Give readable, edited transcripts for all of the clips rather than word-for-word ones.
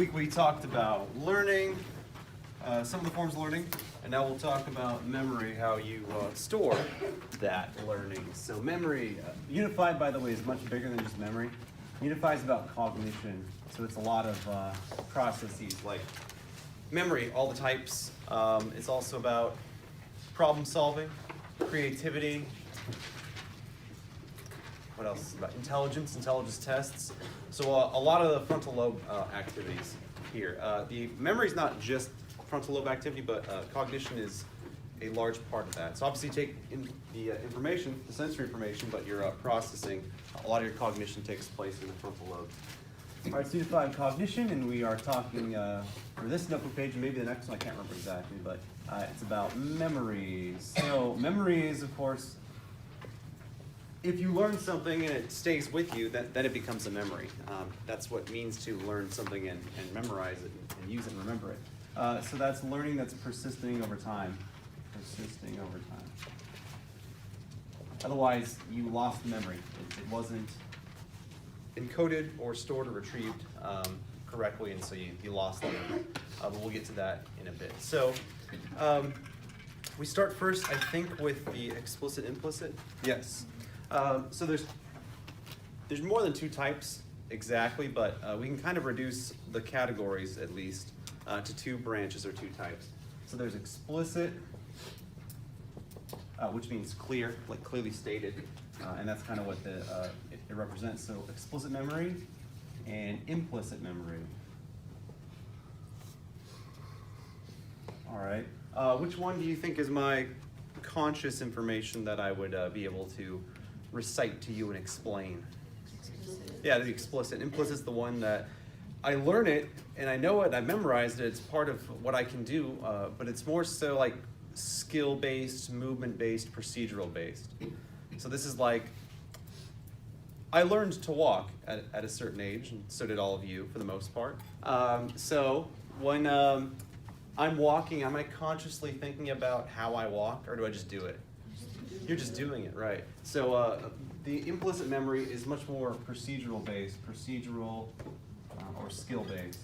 week we talked about learning, some of the forms of learning, and now we'll talk about memory, how you store that learning. So memory, unified, by the way, is much bigger than just memory. Unified is about cognition, so it's a lot of processes like memory, all the types. It's also about problem solving, creativity. What else is about intelligence tests. So a lot of the frontal lobe activities here. The memory is not just frontal lobe activity, but cognition is a large part of that. So obviously you take in the information, the sensory information, but you're processing. A lot of your cognition takes place in the frontal lobe. All right, so unified cognition, and we are talking for this notebook page, and maybe the next one, I can't remember exactly, but it's about memories. So memories, of course, if you learn something and it stays with you, then it becomes a memory. That's what it means to learn something and memorize it and use it and remember it. So that's learning that's persisting over time. Persisting over time. Otherwise, you lost the memory. It wasn't encoded or stored or retrieved correctly, and so you lost the memory. But we'll get to that in a bit. So we start first, I think, with the explicit implicit. Yes. So there's more than two types exactly, but we can kind of reduce the categories at least to two branches or two types. So there's explicit, which means clear, like clearly stated, and that's kind of what it represents. So explicit memory and implicit memory. All right. Which one do you think is my conscious information that I would be able to recite to you and explain? Yeah, the explicit. Implicit is the one that I learn it and I know it, I memorized it, it's part of what I can do, but it's more so like skill-based, movement-based, procedural-based. So this is like, I learned to walk at a certain age, and so did all of you for the most part. So when I'm walking, am I consciously thinking about how I walk, or do I just do it? You're just doing it, right. So the implicit memory is much more procedural-based, or skill-based.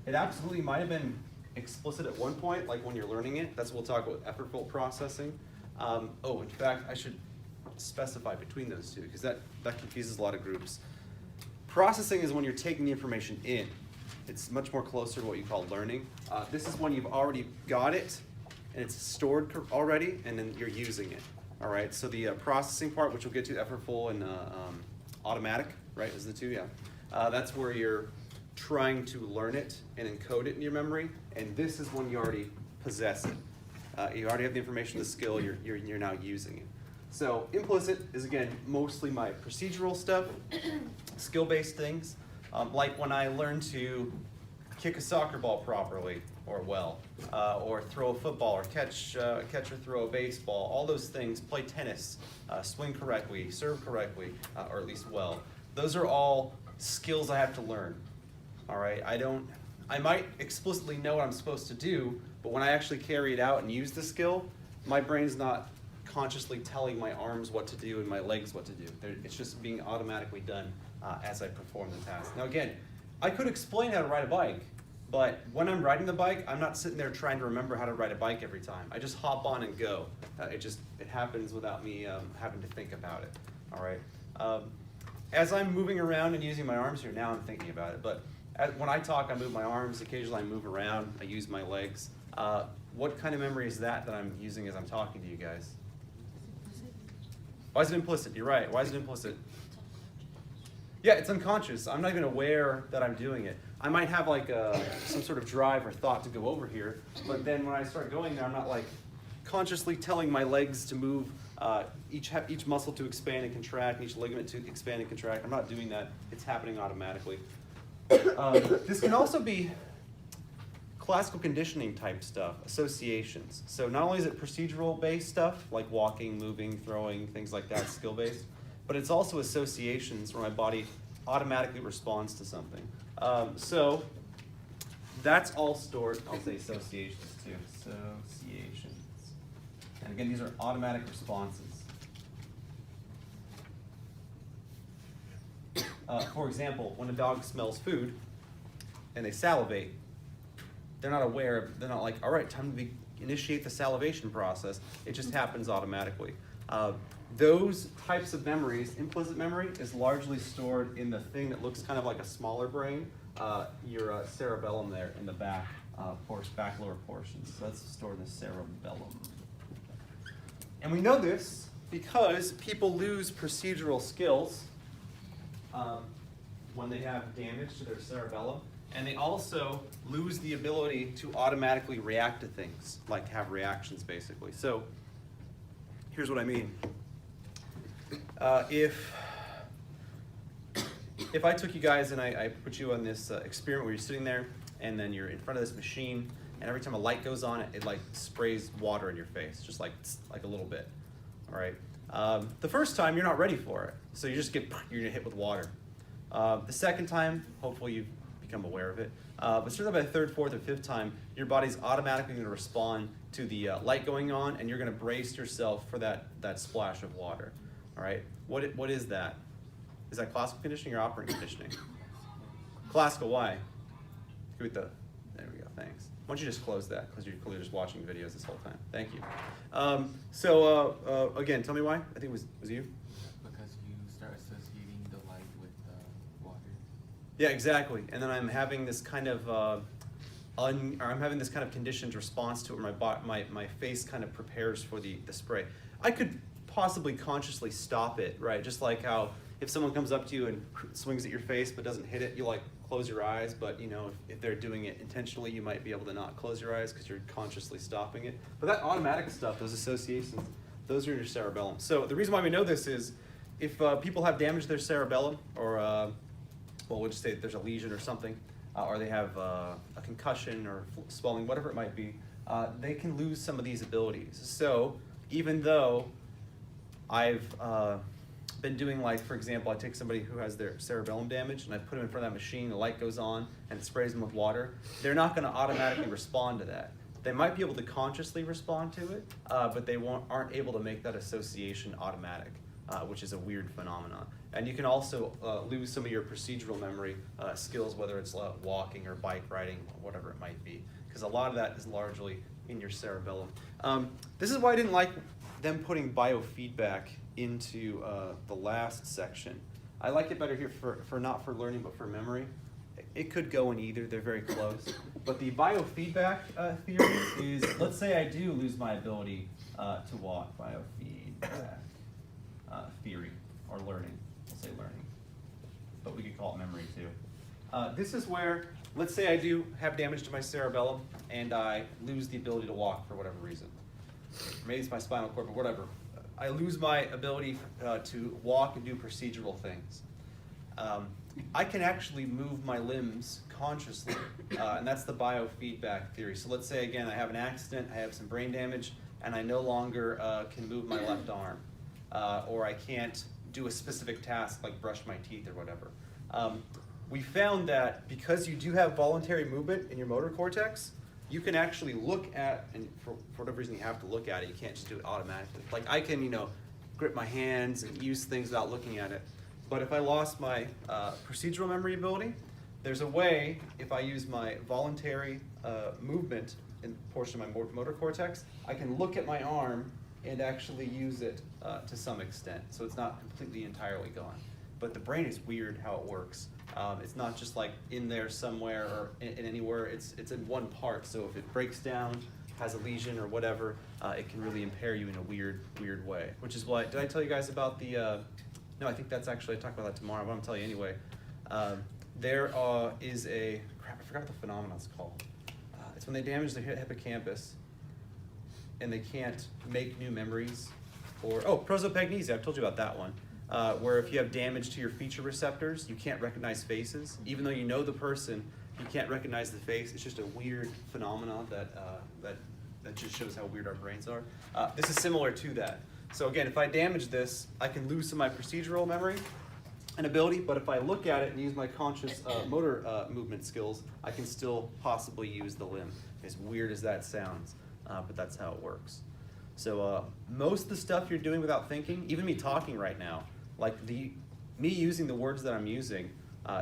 It absolutely might have been explicit at one point, like when you're learning it. That's what we'll talk about, effortful processing. In fact, I should specify between those two, because that confuses a lot of groups. Processing is when you're taking the information in. It's much more closer to what you call learning. This is when you've already got it, and it's stored already, and then you're using it. All right, so the processing part, which we'll get to, effortful and automatic, right, is the two, yeah. That's where you're trying to learn it and encode it in your memory, and this is when you already possess it. You already have the information, the skill, you're now using it. So implicit is, again, mostly my procedural stuff, skill-based things, like when I learn to kick a soccer ball properly or well, or throw a football, or catch or throw a baseball, all those things, play tennis, swing correctly, serve correctly, or at least well. Those are all skills I have to learn. All right, I might explicitly know what I'm supposed to do, but when I actually carry it out and use the skill, my brain's not consciously telling my arms what to do and my legs what to do. It's just being automatically done as I perform the task. Now again, I could explain how to ride a bike, but when I'm riding the bike, I'm not sitting there trying to remember how to ride a bike every time. I just hop on and go. It happens without me having to think about it. All right. As I'm moving around and using my arms here, now I'm thinking about it, but when I talk, I move my arms. Occasionally I move around. I use my legs. What kind of memory is that I'm using as I'm talking to you guys? Why is it implicit? You're right. Why is it implicit? Yeah, it's unconscious. I'm not even aware that I'm doing it. I might have like some sort of drive or thought to go over here, but then when I start going there, I'm not like consciously telling my legs to move, each muscle to expand and contract, each ligament to expand and contract. I'm not doing that. It's happening automatically. This can also be classical conditioning type stuff, associations. So not only is it procedural based stuff, like walking, moving, throwing, things like that, skill based, but it's also associations where my body automatically responds to something. So that's all stored. I'll say associations too. Associations. And again, these are automatic responses. For example, when a dog smells food, and they salivate, they're not aware of, they're not like, all right, time to initiate the salivation process. It just happens automatically. Those types of memories, implicit memory, is largely stored in the thing that looks kind of like a smaller brain, your cerebellum there in the back, back lower portions. So that's stored in the cerebellum. And we know this because people lose procedural skills when they have damage to their cerebellum. And they also lose the ability to automatically react to things, like have reactions, basically. So here's what I mean. If I took you guys and I put you on this experiment where you're sitting there, and then you're in front of this machine, and every time a light goes on, it like sprays water in your face, just like a little bit. All right. The first time you're not ready for it, so you're gonna hit with water. The second time, hopefully you've become aware of it. But certainly by the third, fourth, or fifth time, your body's automatically going to respond to the light going on, and you're going to brace yourself for that splash of water. All right. What is that? Is that classical conditioning or operant conditioning? Classical. Why? There we go. Thanks. Why don't you just close that, because you're clearly just watching videos this whole time. Thank you. Again, tell me why. I think it was you. Because you start associating the light with water. Yeah, exactly. And then I'm having this kind of conditioned response to it, where my face kind of prepares for the spray. I could possibly consciously stop it, right? Just like how if someone comes up to you and swings at your face but doesn't hit it, you like close your eyes. But you know, if they're doing it intentionally, you might be able to not close your eyes because you're consciously stopping it. But that automatic stuff, those associations, those are in your cerebellum. So the reason why we know this is if people have damage to their cerebellum, or we'll just say that there's a lesion or something, or they have a concussion or swelling, whatever it might be, they can lose some of these abilities. So even though I've been doing, like, for example, I take somebody who has their cerebellum damage and I put them in front of that machine, the light goes on and it sprays them with water, they're not going to automatically respond to that. They might be able to consciously respond to it, but they aren't able to make that association automatic, which is a weird phenomenon. And you can also lose some of your procedural memory skills, whether it's walking or bike riding, or whatever it might be, because a lot of that is largely in your cerebellum. This is why I didn't like them putting biofeedback into the last section. I like it better here for not for learning, but for memory. It could go in either, they're very close. But the biofeedback theory is, let's say I do lose my ability to walk, biofeedback theory, or learning, we'll say learning. But we could call it memory too. This is where, let's say I do have damage to my cerebellum and I lose the ability to walk for whatever reason. Maybe it's my spinal cord, but whatever. I lose my ability to walk and do procedural things. I can actually move my limbs consciously, and that's the biofeedback theory. So let's say, again, I have an accident, I have some brain damage, and I no longer can move my left arm, or I can't do a specific task like brush my teeth or whatever. We found that because you do have voluntary movement in your motor cortex, you can actually look at, and for whatever reason you have to look at it, you can't just do it automatically. Like I can, grip my hands and use things without looking at it. But if I lost my procedural memory ability, there's a way, if I use my voluntary movement in portion of my motor cortex, I can look at my arm and actually use it to some extent. So it's not completely entirely gone. But the brain is weird how it works. It's not just like in there somewhere or in anywhere, it's in one part. So if it breaks down, has a lesion or whatever, it can really impair you in a weird way. Which is why, did I tell you guys about the, no, I think that's actually, I talk about that tomorrow, but I'm gonna tell you anyway. There is a, crap, I forgot what the phenomenon's called. It's when they damage the hippocampus and they can't make new memories. Or, prosopagnosia, I've told you about that one. Where if you have damage to your feature receptors, you can't recognize faces. Even though you know the person, you can't recognize the face. It's just a weird phenomenon that just shows how weird our brains are. This is similar to that. So again, if I damage this, I can lose some of my procedural memory and ability, but if I look at it and use my conscious motor movement skills, I can still possibly use the limb. As weird as that sounds, but that's how it works. So most of the stuff you're doing without thinking, even me talking right now, like me using the words that I'm using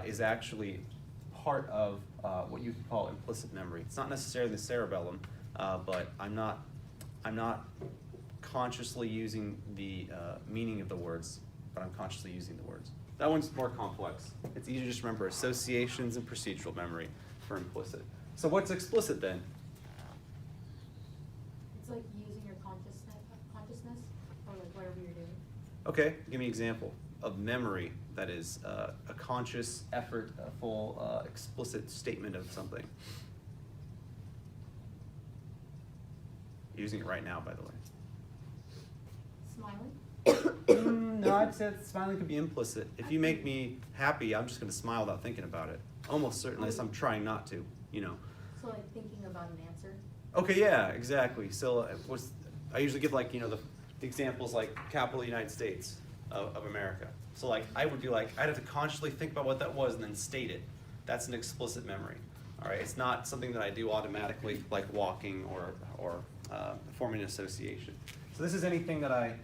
is actually part of what you could call implicit memory. It's not necessarily the cerebellum, but I'm not consciously using the meaning of the words, but I'm consciously using the words. That one's more complex. It's easier to just remember associations and procedural memory for implicit. So what's explicit then? It's like using your consciousness, or like whatever you're doing. Okay, give me an example of memory that is a conscious effort, a full explicit statement of something. Using it right now, by the way. Smiling? No, I'd say smiling could be implicit. If you make me happy, I'm just going to smile without thinking about it. Almost certainly, unless I'm trying not to, you know. So like thinking about an answer? Okay, yeah, exactly. So I usually give like, you know, the examples like capital United States of America. So like I would do like, I'd have to consciously think about what that was and then state it. That's an explicit memory. All right, it's not something that I do automatically like walking or forming an association. So this is anything that I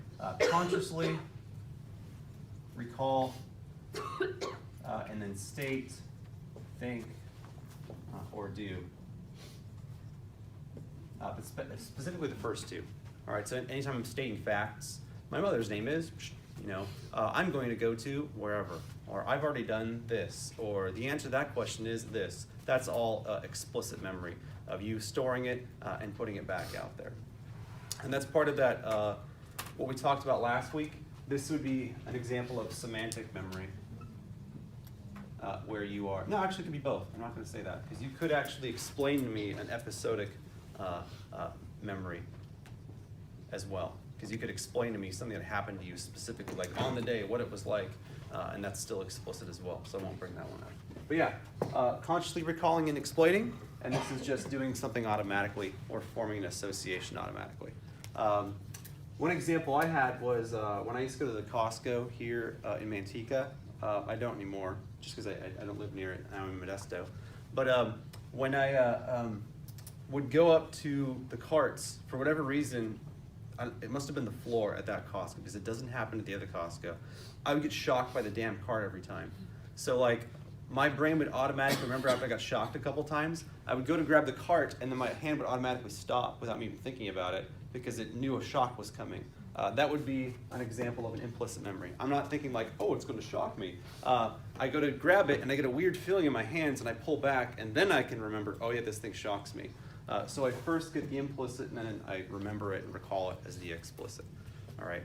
consciously recall and then state, think, or do. But specifically the first two. All right, so anytime I'm stating facts, my mother's name is, you know, I'm going to go to wherever, or I've already done this, or the answer to that question is this. That's all explicit memory of you storing it and putting it back out there. And that's part of that, what we talked about last week. This would be an example of semantic memory. Where you are, no, actually it could be both. I'm not going to say that, because you could actually explain to me an episodic memory as well, because you could explain to me something that happened to you specifically, like on the day, what it was like, and that's still explicit as well, so I won't bring that one up. But yeah, consciously recalling and explaining, and this is just doing something automatically or forming an association automatically. One example I had was when I used to go to the Costco here in Manteca. I don't anymore, just because I don't live near it. I'm in Modesto. But when I would go up to the carts, for whatever reason, it must have been the floor at that Costco, because it doesn't happen at the other Costco. I would get shocked by the damn cart every time. So like, my brain would automatically remember after I got shocked a couple times, I would go to grab the cart and then my hand would automatically stop without me even thinking about it, because it knew a shock was coming. That would be an example of an implicit memory. I'm not thinking like, oh, it's going to shock me. I go to grab it and I get a weird feeling in my hands and I pull back and then I can remember, oh yeah, this thing shocks me. So I first get the implicit and then I remember it and recall it as the explicit. All right.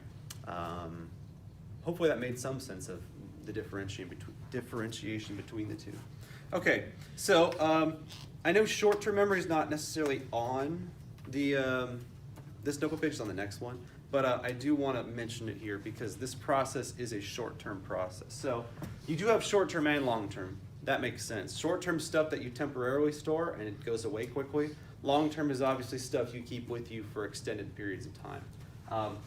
Hopefully that made some sense of the differentiation between the two. Okay, so I know short-term memory is not necessarily on the this notebook page, is on the next one. But I do want to mention it here because this process is a short-term process. So you do have short-term and long-term. That makes sense. Short-term stuff that you temporarily store and it goes away quickly. Long-term is obviously stuff you keep with you for extended periods of time.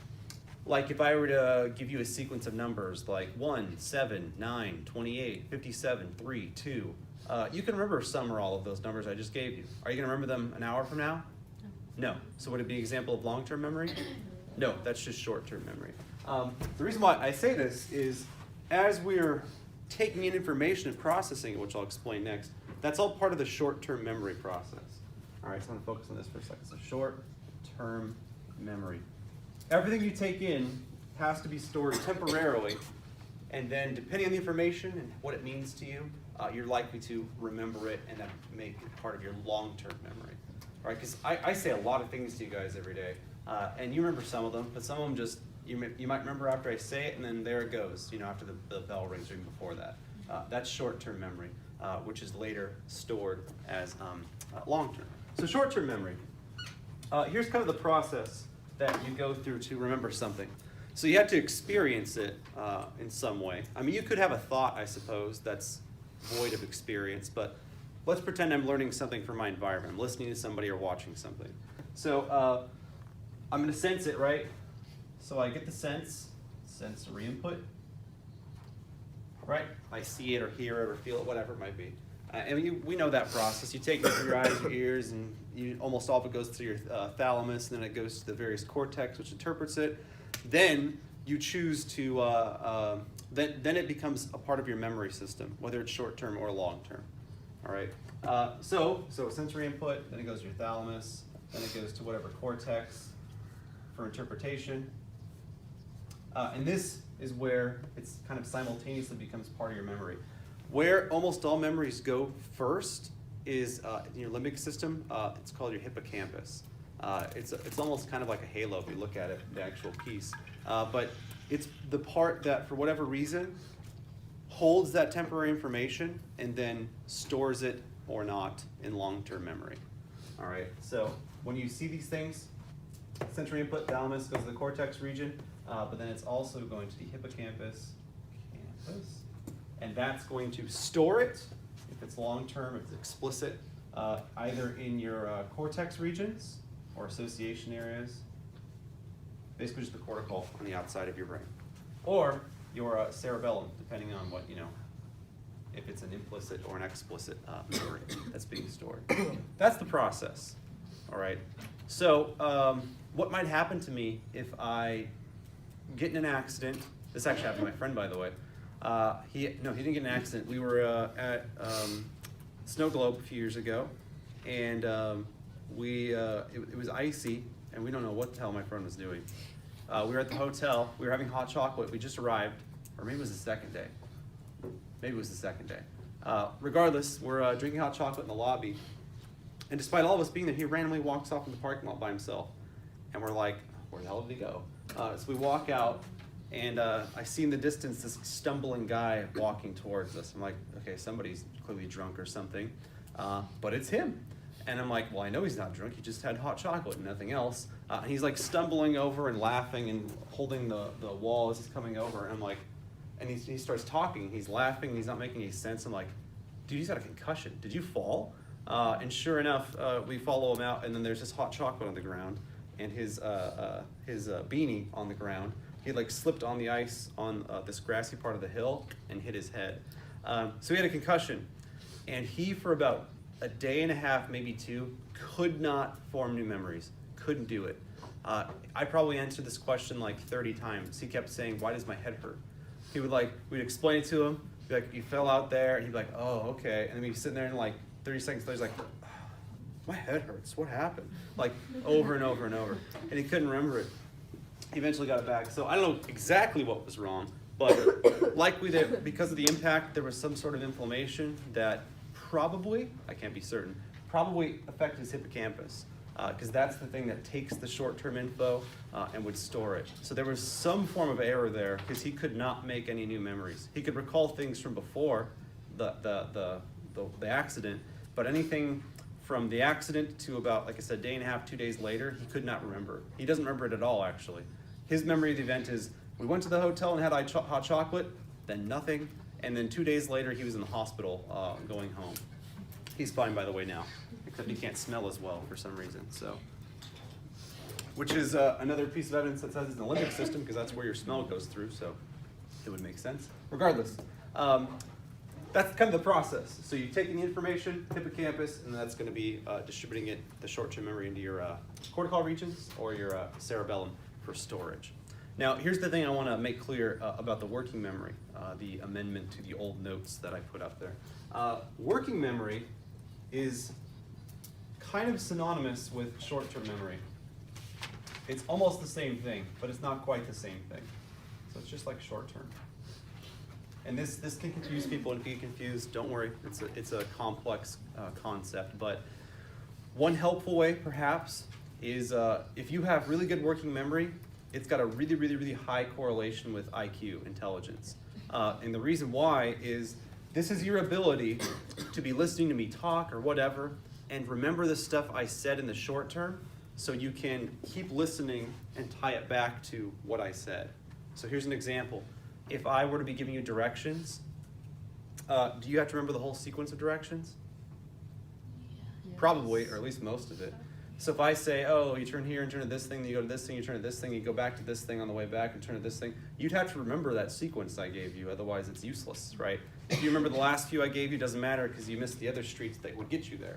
Like if I were to give you a sequence of numbers like 1, 7, 9, 28, 57, 3, 2, you can remember some or all of those numbers I just gave you. Are you going to remember them an hour from now? No. So would it be an example of long-term memory? No, that's just short-term memory. The reason why I say this is as we're taking in information and processing it, which I'll explain next, that's all part of the short-term memory process. All right, so I'm going to focus on this for a second. So short-term memory. Everything you take in has to be stored temporarily, and then depending on the information and what it means to you, you're likely to remember it and then make it part of your long-term memory. All right, because I say a lot of things to you guys every day. And you remember some of them, but some of them just, you might remember after I say it, and then there it goes, you know, after the bell rings or even before that. That's short-term memory, which is later stored as long-term. So short-term memory, here's kind of the process that you go through to remember something. So you have to experience it in some way. I mean, you could have a thought, I suppose, that's void of experience, but let's pretend I'm learning something from my environment. I'm listening to somebody or watching something. So I'm going to sense it, right? So I get the sensory input, right? I see it or hear it or feel it, whatever it might be. And we know that process. You take it through your eyes, your ears, and almost all of it goes through your thalamus, and then it goes to the various cortex, which interprets it. Then you choose to, then it becomes a part of your memory system, whether it's short-term or long-term. All right. So sensory input, then it goes to your thalamus, then it goes to whatever cortex for interpretation. And this is where it's kind of simultaneously becomes part of your memory. Where almost all memories go first is in your limbic system. It's called your hippocampus. It's almost kind of like a halo if you look at it, the actual piece. But it's the part that, for whatever reason, holds that temporary information and then stores it or not in long-term memory. All right, so when you see these things, sensory input, thalamus goes to the cortex region, but then it's also going to the hippocampus, and that's going to store it, if it's long-term, if it's explicit, either in your cortex regions or association areas, basically just the cortical on the outside of your brain, or your cerebellum, depending on what, if it's an implicit or an explicit memory that's being stored. That's the process, all right? So what might happen to me if I get in an accident? This actually happened to my friend, by the way. He didn't get in an accident. We were at Snow Globe a few years ago, and it was icy, and we don't know what the hell my friend was doing. We were at the hotel. We were having hot chocolate. We just arrived, or maybe it was the second day. Maybe it was the second day. Regardless, we're drinking hot chocolate in the lobby, and despite all of us being there, he randomly walks off in the parking lot by himself, and we're like, where the hell did he go? So we walk out, and I see in the distance this stumbling guy walking towards us. I'm like, okay, somebody's clearly drunk or something, but it's him. And I'm like, well, I know he's not drunk. He just had hot chocolate and nothing else. And he's like stumbling over and laughing and holding the wall as he's coming over. And I'm like, and he starts talking. He's laughing. He's not making any sense. I'm like, dude, he's got a concussion. Did you fall? And sure enough, we follow him out, and then there's this hot chocolate on the ground and his beanie on the ground. He like slipped on the ice on this grassy part of the hill and hit his head. So he had a concussion, and he, for about a day and a half, maybe two, could not form new memories, couldn't do it. I probably answered this question like 30 times. He kept saying, why does my head hurt? We'd explain it to him, be like, you fell out there, and he'd be like, oh, okay. And then we'd be sitting there and like 30 seconds later, he's like, oh, my head hurts, what happened? Like over and over and over. And he couldn't remember it. He eventually got it back. So I don't know exactly what was wrong, but likely that because of the impact, there was some sort of inflammation that probably, I can't be certain, probably affected his hippocampus, because that's the thing that takes the short-term info and would store it. So there was some form of error there, because he could not make any new memories. He could recall things from before the accident, but anything from the accident to about, like I said, day and a half, 2 days later, he could not remember. He doesn't remember it at all, actually. His memory of the event is, we went to the hotel and had hot chocolate, then nothing, and then 2 days later, he was in the hospital going home. He's fine, by the way, now, except he can't smell as well for some reason. So, which is another piece of evidence that says it's in the limbic system, because that's where your smell goes through, so it would make sense. Regardless, that's kind of the process. So you're taking the information, hippocampus, and that's going to be distributing it, the short-term memory, into your cortical regions or your cerebellum for storage. Now, here's the thing I want to make clear about the working memory, the amendment to the old notes that I put up there. Working memory is kind of synonymous with short-term memory. It's almost the same thing, but it's not quite the same thing. So it's just like short-term. And this can confuse people, and if you get confused, don't worry. It's a complex concept, but one helpful way, perhaps, is if you have really good working memory, it's got a really, really, really high correlation with IQ, intelligence. And the reason why is this is your ability to be listening to me talk or whatever and remember the stuff I said in the short term so you can keep listening and tie it back to what I said. So here's an example. If I were to be giving you directions, do you have to remember the whole sequence of directions? Yes. Probably, or at least most of it. So if I say, oh, you turn here and turn to this thing, then you go to this thing, you turn to this thing, you go back to this thing on the way back and turn to this thing, you'd have to remember that sequence I gave you, otherwise it's useless, right? If you remember the last few I gave you, it doesn't matter because you missed the other streets that would get you there.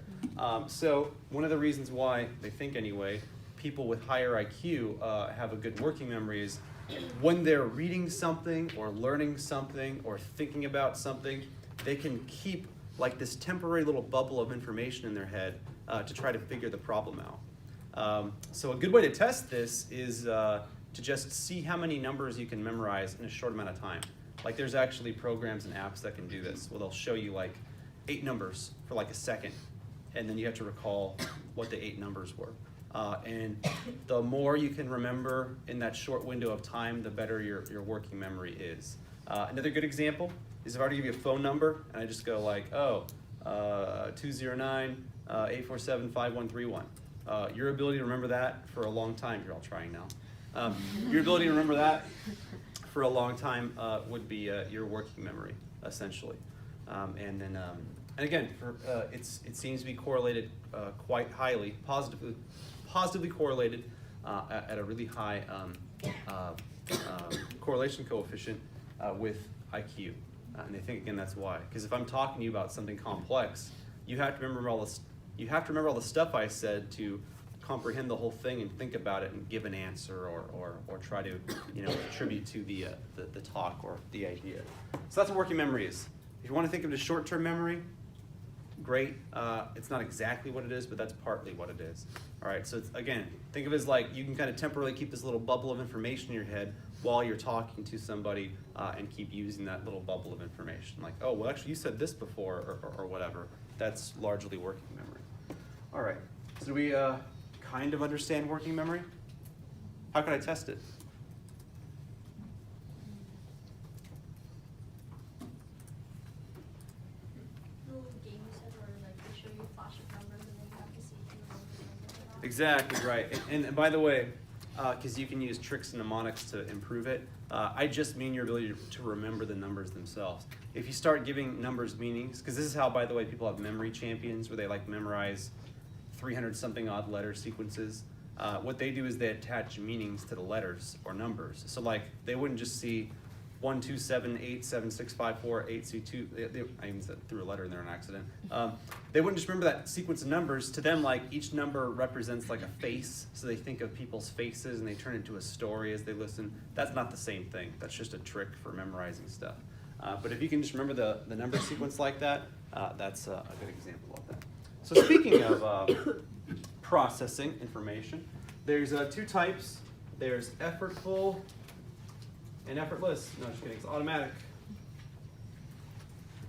So one of the reasons why, they think anyway, people with higher IQ have a good working memory is when they're reading something or learning something or thinking about something, they can keep like this temporary little bubble of information in their head to try to figure the problem out. So a good way to test this is to just see how many numbers you can memorize in a short amount of time. Like there's actually programs and apps that can do this, where they'll show you like 8 numbers for like a second, and then you have to recall what the 8 numbers were. And the more you can remember in that short window of time, the better your working memory is. Another good example is if I were to give you a phone number, and I just go like, 209-847-5131. Your ability to remember that for a long time, you're all trying now. Your ability to remember that for a long time would be your working memory, essentially. And again, it seems to be correlated quite highly, positively correlated at a really high correlation coefficient with IQ. And they think again that's why. Because if I'm talking to you about something complex, you have to remember all this. You have to remember all the stuff I said to comprehend the whole thing and think about it and give an answer or try to contribute to the talk or the idea. So that's what working memory is. If you want to think of it as short-term memory, great. It's not exactly what it is, but that's partly what it is. All right. So again, think of it as like you can kind of temporarily keep this little bubble of information in your head while you're talking to somebody and keep using that little bubble of information. Like, oh, well, actually, you said this before or whatever. That's largely working memory. All right. So do we kind of understand working memory? How can I test it? Exactly right. And by the way, because you can use tricks and mnemonics to improve it, I just mean your ability to remember the numbers themselves. If you start giving numbers meanings, because this is how, by the way, people have memory champions where they like memorize 300-something odd letter sequences. What they do is they attach meanings to the letters or numbers. So like they wouldn't just see 127876548C2. I even threw a letter in there on accident. They wouldn't just remember that sequence of numbers. To them, like each number represents like a face, so they think of people's faces and they turn it into a story as they listen. That's not the same thing. That's just a trick for memorizing stuff. But if you can just remember the number sequence like that, that's a good example of that. So speaking of processing information, there's 2 types. There's effortful and effortless. No, just kidding. It's automatic.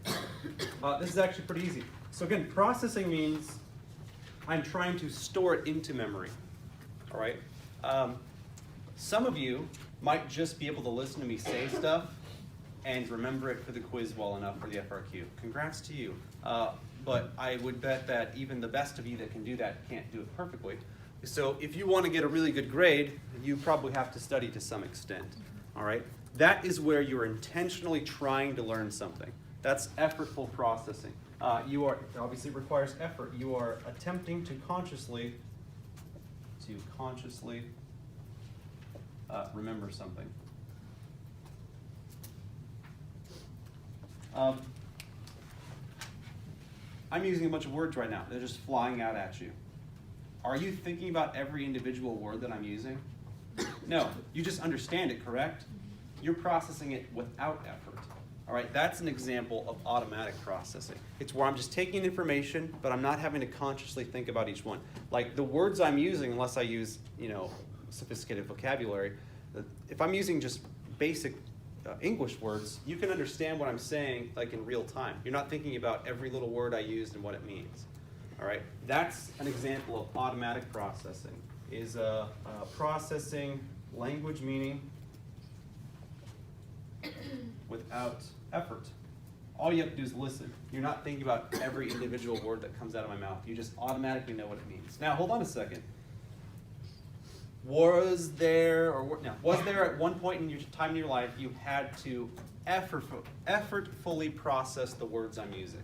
This is actually pretty easy. So again, processing means I'm trying to store it into memory. All right. Some of you might just be able to listen to me say stuff and remember it for the quiz well enough for the FRQ. Congrats to you. But I would bet that even the best of you that can do that can't do it perfectly. So if you want to get a really good grade, you probably have to study to some extent. All right? That is where you're intentionally trying to learn something. That's effortful processing. It obviously requires effort. You are attempting to consciously remember something. I'm using a bunch of words right now. They're just flying out at you. Are you thinking about every individual word that I'm using? No, you just understand it, correct? You're processing it without effort. All right, that's an example of automatic processing. It's where I'm just taking information, but I'm not having to consciously think about each one. Like the words I'm using, unless I use, sophisticated vocabulary, if I'm using just basic English words, you can understand what I'm saying like in real time. You're not thinking about every little word I used and what it means. All right, that's an example of automatic processing. Is processing language meaning without effort. All you have to do is listen. You're not thinking about every individual word that comes out of my mouth. You just automatically know what it means. Now, hold on a second. Was there at one point in your time in your life you had to effortfully process the words I'm using?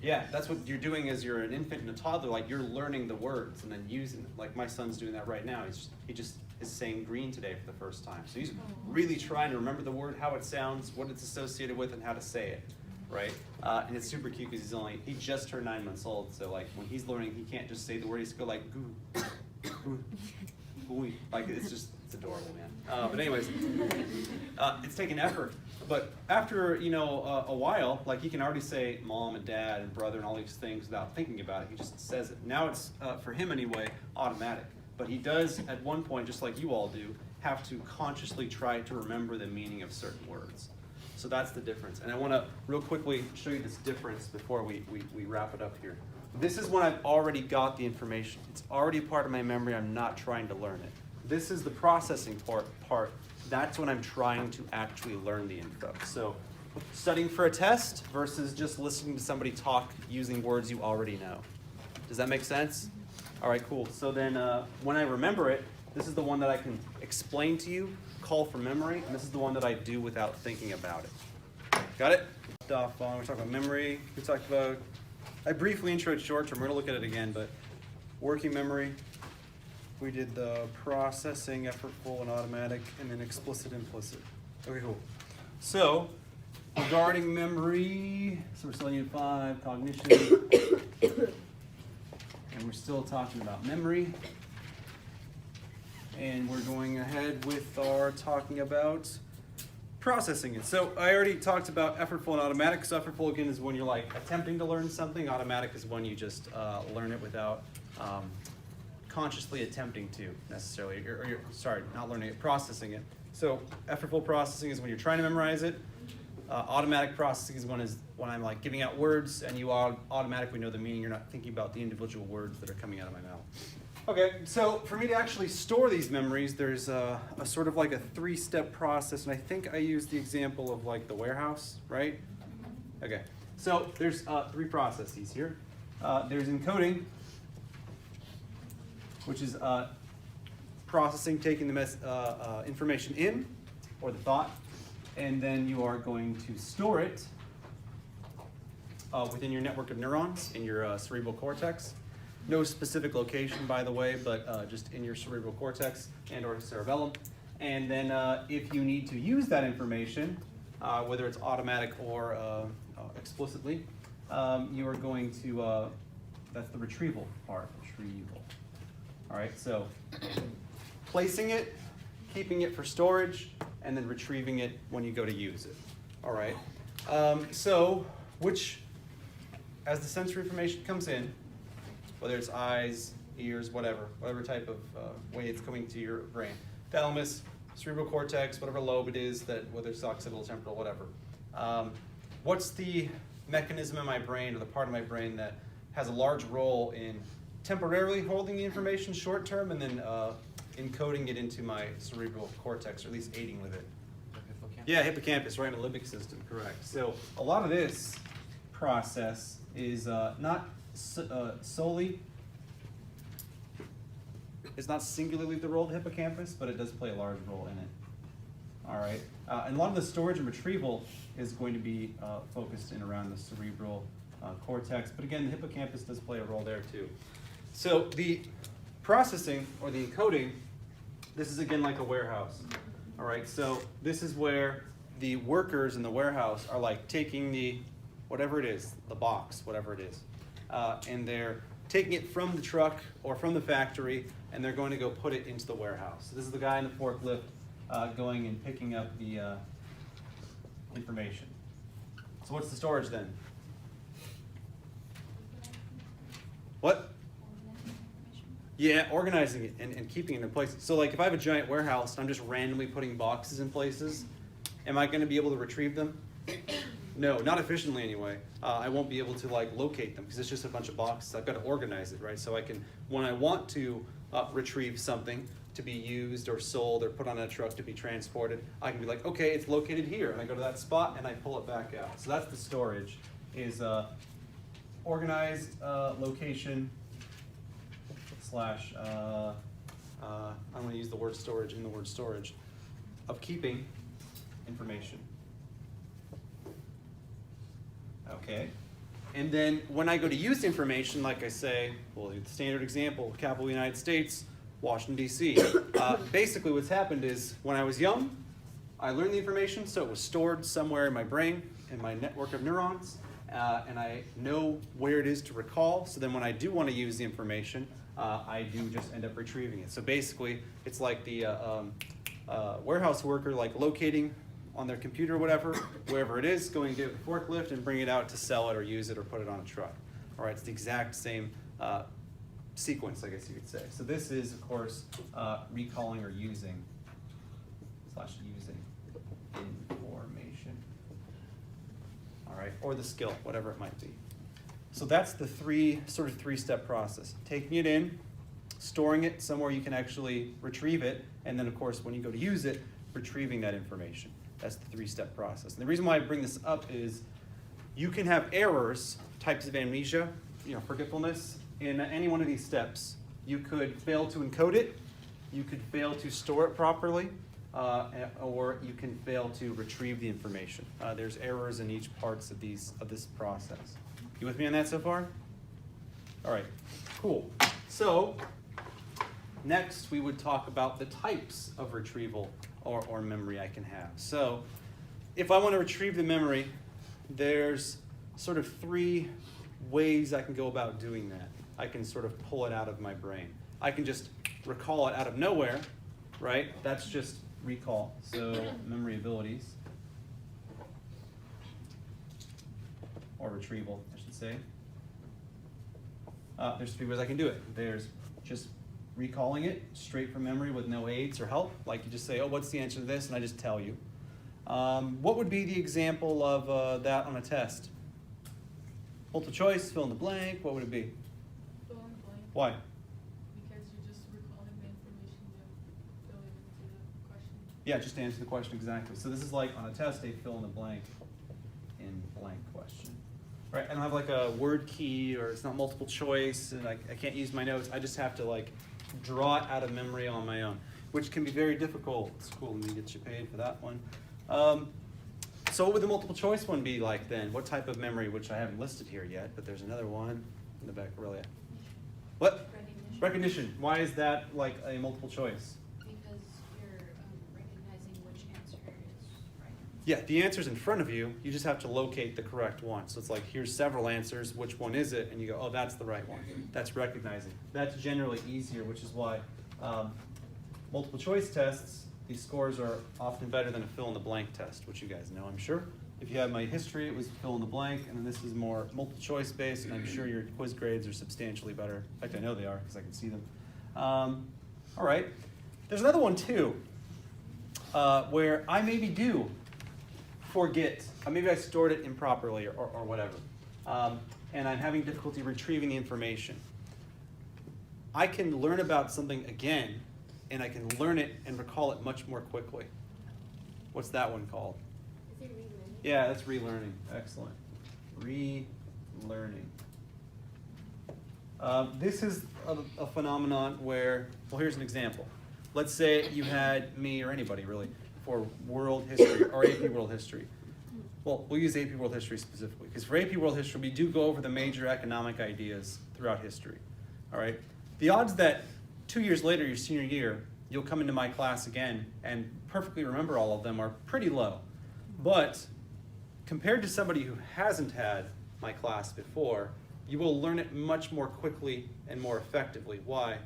Yeah, that's what you're doing as you're an infant and a toddler. Like you're learning the words and then using them. Like my son's doing that right now. He just is saying green today for the first time. So he's really trying to remember the word, how it sounds, what it's associated with, and how to say it, right? And it's super cute because he just turned 9 months old. So like when he's learning, he can't just say the word. He's go like goo, goo, gooey. Like it's It's adorable, man. But anyways, it's taken effort. But after, a while, like he can already say mom and dad and brother and all these things without thinking about it. He just says it. Now it's, for him anyway, automatic. But he does, at one point, just like you all do, have to consciously try to remember the meaning of certain words. So that's the difference. And I want to real quickly show you this difference before we wrap it up here. This is when I've already got the information. It's already a part of my memory. I'm not trying to learn it. This is the processing part. That's when I'm trying to actually learn the info. So studying for a test versus just listening to somebody talk using words you already know. Does that make sense? All right, cool. So then when I remember it, this is the one that I can explain to you, call for memory, and this is the one that I do without thinking about it. Got it? We're talking about memory. We talked about, I briefly introed short term. We're going to look at it again, but working memory. We did the processing, effortful and automatic, and then explicit, implicit. Okay, cool. So, regarding memory, so we're still in Unit 5, cognition. And we're still talking about memory. And we're going ahead with our talking about processing it. So I already talked about effortful and automatic. So effortful, again, is when you're like attempting to learn something. Automatic is when you just learn it without consciously attempting to necessarily, or you're, sorry, not learning it, processing it. So effortful processing is when you're trying to memorize it. Automatic processing is when I'm like giving out words and you automatically know the meaning. You're not thinking about the individual words that are coming out of my mouth. Okay, so for me to actually store these memories, there's a sort of like a 3-step process, and I think I used the example of like the warehouse, right? Okay, so there's 3 processes here. There's encoding, which is processing, taking the information in, or the thought, and then you are going to store it within your network of neurons in your cerebral cortex. No specific location, by the way, but just in your cerebral cortex and or cerebellum. And then if you need to use that information, whether it's automatic or explicitly, you are going to, that's the retrieval part, retrieval. All right, so placing it, keeping it for storage, and then retrieving it when you go to use it. All right, so as the sensory information comes in, whether it's eyes, ears, whatever type of way it's coming to your brain, thalamus, cerebral cortex, whatever lobe it is, that whether it's occipital, temporal, whatever. What's the mechanism in my brain or the part of my brain that has a large role in temporarily holding the information short term and then encoding it into my cerebral cortex, or at least aiding with it? Hippocampus. Yeah, hippocampus, right in the limbic system, correct. So a lot of this process is not solely, it's not singularly the role of the hippocampus, but it does play a large role in it. All right, and a lot of the storage and retrieval is going to be focused in around the cerebral cortex, but again, the hippocampus does play a role there too. So the processing or the encoding, this is again like a warehouse. All right, so this is where the workers in the warehouse are like taking the, whatever it is, the box, whatever it is, and they're taking it from the truck or from the factory, and they're going to go put it into the warehouse. So this is the guy in the forklift going and picking up the information. So what's the storage then? What? Yeah, organizing it and keeping it in place. So like if I have a giant warehouse and I'm just randomly putting boxes in places, am I going to be able to retrieve them? No, not efficiently anyway. I won't be able to like locate them because it's just a bunch of boxes. I've got to organize it, right? So I can, when I want to retrieve something to be used or sold or put on a truck to be transported, I can be like, okay, it's located here. And I go to that spot and I pull it back out. So that's the storage, is organized location slash, I'm going to use the word storage in the word storage, of keeping information. Okay, and then when I go to use information, like I say, well, the standard example, capital of the United States, Washington, D.C. Basically what's happened is when I was young, I learned the information, so it was stored somewhere in my brain, in my network of neurons, and I know where it is to recall. So then when I do want to use the information, I do just end up retrieving it. So basically, it's like the warehouse worker like locating on their computer or whatever, wherever it is, going to get the forklift and bring it out to sell it or use it or put it on a truck. All right, it's the exact same sequence, I guess you could say. So this is, of course, recalling or using information. All right, or the skill, whatever it might be. So that's the three-step process. Taking it in, storing it somewhere you can actually retrieve it, and then of course when you go to use it, retrieving that information. That's the three-step process. And the reason why I bring this up is you can have errors, types of amnesia, forgetfulness, in any one of these steps. You could fail to encode it, you could fail to store it properly, or you can fail to retrieve the information. There's errors in each parts of this process. You with me on that so far? All right, cool. So next we would talk about the types of retrieval or memory I can have. So if I want to retrieve the memory, there's sort of three ways I can go about doing that. I can sort of pull it out of my brain. I can just recall it out of nowhere, right? That's just recall. So memory abilities, or retrieval, I should say. There's three ways I can do it. There's just recalling it straight from memory with no aids or help. Like you just say, oh, what's the answer to this? And I just tell you. What would be the example of that on a test? Multiple choice, fill in the blank. What would it be? Fill in the blank. Why? Because you're just recalling the information you fill into the question. Yeah, just to answer the question exactly. So this is like on a test, a fill in the blank in blank question. Right, I don't have like a word key or it's not multiple choice and I can't use my notes. I just have to like draw it out of memory on my own, which can be very difficult. It's cool, let me get you paid for that one. So what would the multiple choice one be like then? What type of memory, which I haven't listed here yet, but there's another one in the back, Aurelia. What? Recognition. Recognition. Why is that like a multiple choice? Because you're recognizing which answer is right. Yeah, the answer's in front of you. You just have to locate the correct one. So it's like, here's several answers. Which one is it? And you go, oh, that's the right one. That's recognizing. That's generally easier, which is why multiple choice tests, these scores are often better than a fill in the blank test, which you guys know, I'm sure. If you have my history, it was fill in the blank, and then this is more multiple choice based, and I'm sure your quiz grades are substantially better. In fact, I know they are because I can see them. All right. There's another one too, where I maybe do forget, maybe I stored it improperly or whatever, and I'm having difficulty retrieving the information. I can learn about something again, and I can learn it and recall it much more quickly. What's that one called? Is it relearning? Yeah, that's relearning. Excellent. Relearning. This is a phenomenon where, well, here's an example. Let's say you had me or anybody really for world history or AP World History. Well, we'll use AP World History specifically because for AP World History, we do go over the major economic ideas throughout history. All right. The odds that 2 years later, your senior year, you'll come into my class again and perfectly remember all of them are pretty low. But compared to somebody who hasn't had my class before, you will learn it much more quickly and more effectively. Why?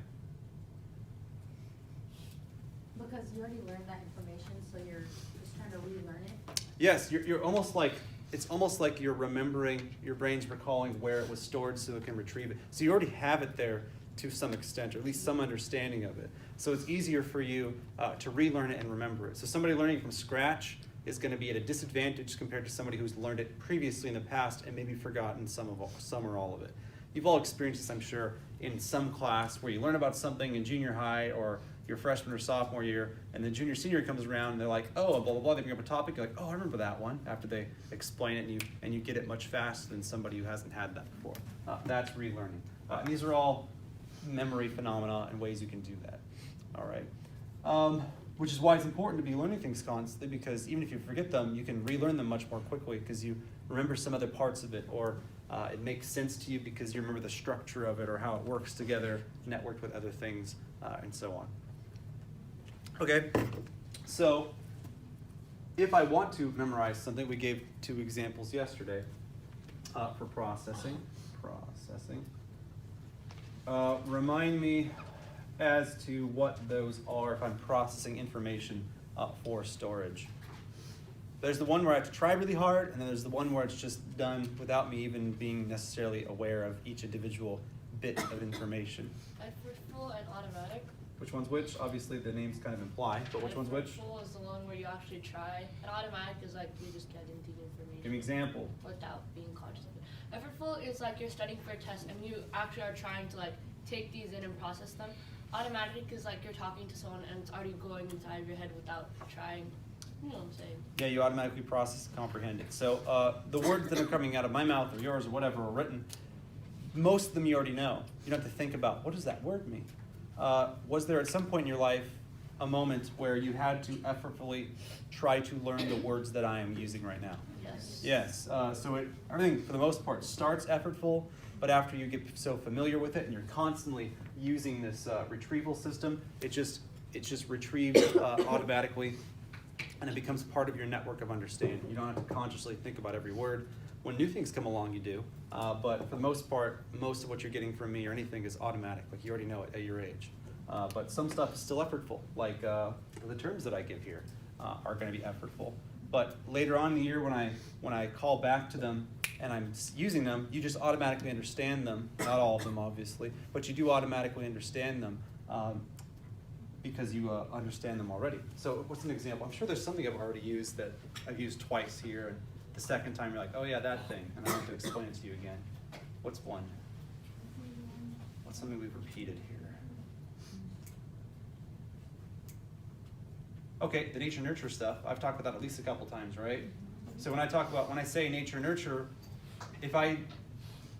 Because you already learned that information, so you're just trying to relearn it. Yes, you're almost like, it's almost like you're remembering, your brain's recalling where it was stored so it can retrieve it. So you already have it there to some extent, or at least some understanding of it. So it's easier for you to relearn it and remember it. So somebody learning from scratch is going to be at a disadvantage compared to somebody who's learned it previously in the past and maybe forgotten some or all of it. You've all experienced this, I'm sure, in some class where you learn about something in junior high or your freshman or sophomore year, and then junior, senior comes around and they're like, oh, blah, blah, blah, they bring up a topic, you're like, oh, I remember that one, after they explain it, and you get it much faster than somebody who hasn't had that before. That's relearning. And these are all memory phenomena and ways you can do that. All right. Which is why it's important to be learning things constantly, because even if you forget them, you can relearn them much more quickly because you remember some other parts of it, or it makes sense to you because you remember the structure of it or how it works together, networked with other things, and so on. Okay, so if I want to memorize something, we gave 2 examples yesterday. for processing. Remind me as to what those are if I'm processing information for storage. There's the one where I have to try really hard, and then there's the one where it's just done without me even being necessarily aware of each individual bit of information. Effortful and automatic. Which one's which? Obviously the names kind of imply, but which one's which? Effortful is the one where you actually try, and automatic is like you just get into the information. Give me an example. Without being conscious of it. Effortful is like you're studying for a test and you actually are trying to like take these in and process them. Automatic is like you're talking to someone and it's already going inside of your head without trying. You know what I'm saying? Yeah, you automatically process and comprehend it. So the words that are coming out of my mouth or yours or whatever are written, most of them you already know. You don't have to think about, what does that word mean? Was there at some point in your life a moment where you had to effortfully try to learn the words that I am using right now? Yes. Yes. So everything, for the most part, starts effortful, but after you get so familiar with it and you're constantly using this retrieval system, it just retrieves automatically, and it becomes part of your network of understanding. You don't have to consciously think about every word. When new things come along, you do. But for the most part, most of what you're getting from me or anything is automatic. Like you already know it at your age. But some stuff is still effortful. Like the terms that I give here are going to be effortful. But later on in the year, when I call back to them and I'm using them, you just automatically understand them. Not all of them, obviously, but you do automatically understand them. Because you understand them already. So what's an example? I'm sure there's something I've already used that I've used twice here, and the second time you're like, oh yeah, that thing, and I don't have to explain it to you again. What's one? What's something we've repeated here? Okay, the nature-nurture stuff. I've talked about that at least a couple times, right? So when I say nature-nurture, if I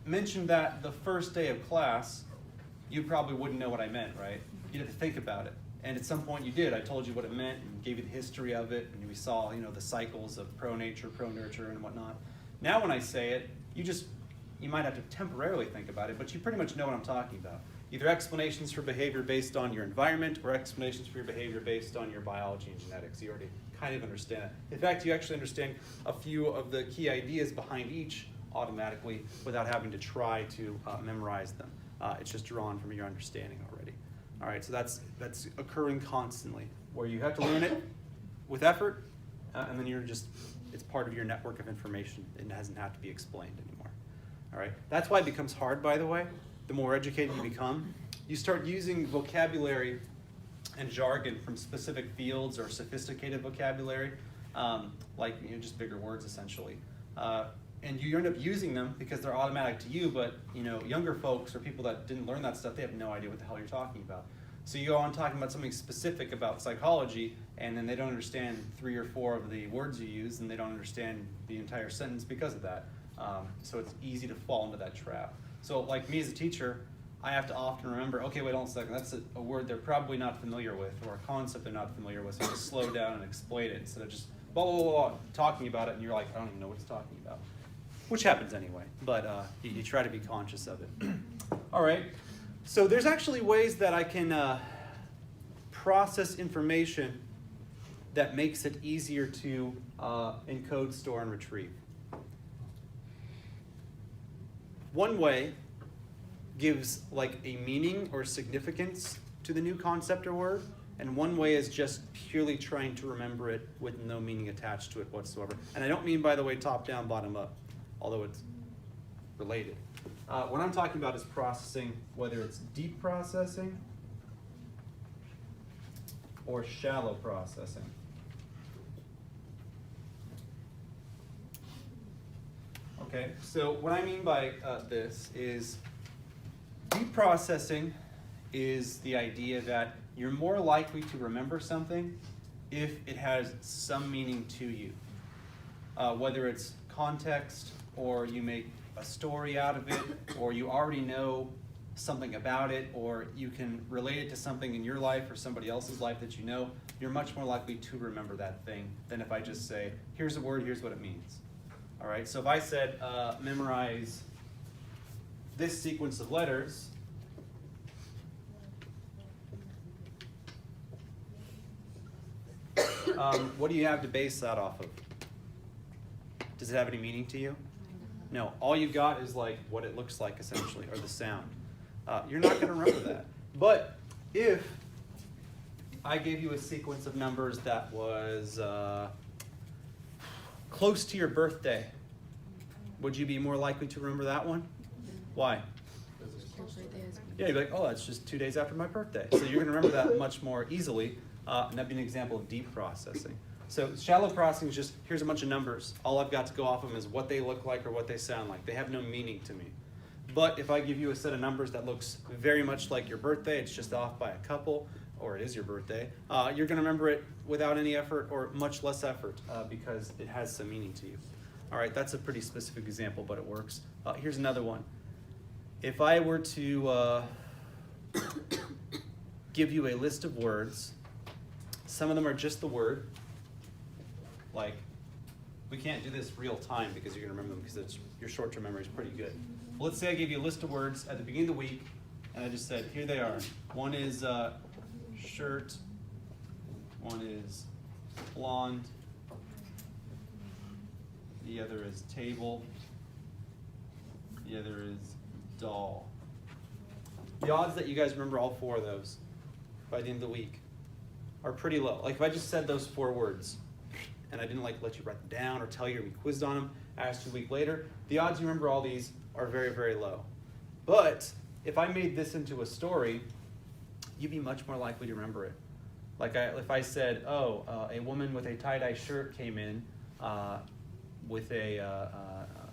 mentioned that the first day of class, you probably wouldn't know what I meant, right? You'd have to think about it. And at some point you did. I told you what it meant and gave you the history of it, and we saw, the cycles of pro-nature, pro-nurture, and whatnot. Now when I say it, you might have to temporarily think about it, but you pretty much know what I'm talking about. Either explanations for behavior based on your environment or explanations for your behavior based on your biology and genetics. You already kind of understand it. In fact, you actually understand a few of the key ideas behind each automatically without having to try to memorize them. It's just drawn from your understanding already. All right, so that's occurring constantly, where you have to learn it with effort, and then it's part of your network of information. It doesn't have to be explained anymore. All right, that's why it becomes hard, by the way. The more educated you become, you start using vocabulary and jargon from specific fields or sophisticated vocabulary, like just bigger words essentially. And you end up using them because they're automatic to you, but younger folks or people that didn't learn that stuff, they have no idea what the hell you're talking about. So you go on talking about something specific about psychology, and then they don't understand 3 or 4 of the words you use, and they don't understand the entire sentence because of that. So it's easy to fall into that trap. So like me as a teacher, I have to often remember, okay, wait on a second, that's a word they're probably not familiar with, or a concept they're not familiar with, so just slow down and explain it instead of just blah, blah, blah, blah, talking about it, and you're like, I don't even know what it's talking about. Which happens anyway, but you try to be conscious of it. All right, so there's actually ways that I can process information that makes it easier to encode, store, and retrieve. One way gives like a meaning or significance to the new concept or word, and one way is just purely trying to remember it with no meaning attached to it whatsoever. And I don't mean, by the way, top down, bottom up, although it's related. What I'm talking about is processing, whether it's deep processing or shallow processing. Okay, so what I mean by this is deep processing is the idea that you're more likely to remember something if it has some meaning to you. Whether it's context, or you make a story out of it, or you already know something about it, or you can relate it to something in your life or somebody else's life that you know, you're much more likely to remember that thing than if I just say, here's a word, here's what it means. All right, so if I said memorize this sequence of letters, what do you have to base that off of? Does it have any meaning to you? No, all you got is like what it looks like essentially, or the sound. You're not going to remember that. But if I gave you a sequence of numbers that was close to your birthday, would you be more likely to remember that one? Why? Yeah, you'd be like, oh, that's just 2 days after my birthday. So you're going to remember that much more easily, and that'd be an example of deep processing. So shallow processing is just, here's a bunch of numbers. All I've got to go off of is what they look like or what they sound like. They have no meaning to me. But if I give you a set of numbers that looks very much like your birthday, it's just off by a couple, or it is your birthday, you're going to remember it without any effort or much less effort because it has some meaning to you. All right, that's a pretty specific example, but it works. Here's another one. If I were to give you a list of words, some of them are just the word, like, we can't do this real time because you're going to remember them because your short-term memory is pretty good. Well, let's say I gave you a list of words at the beginning of the week, and I just said, here they are. One is shirt, one is blonde, the other is table, the other is doll. The odds that you guys remember all four of those by the end of the week are pretty low. Like if I just said those 4 words and I didn't like let you write them down or tell you or be quizzed on them, asked you a week later, the odds you remember all these are very, very low. But if I made this into a story, you'd be much more likely to remember it. Like if I said, a woman with a tie-dye shirt came in with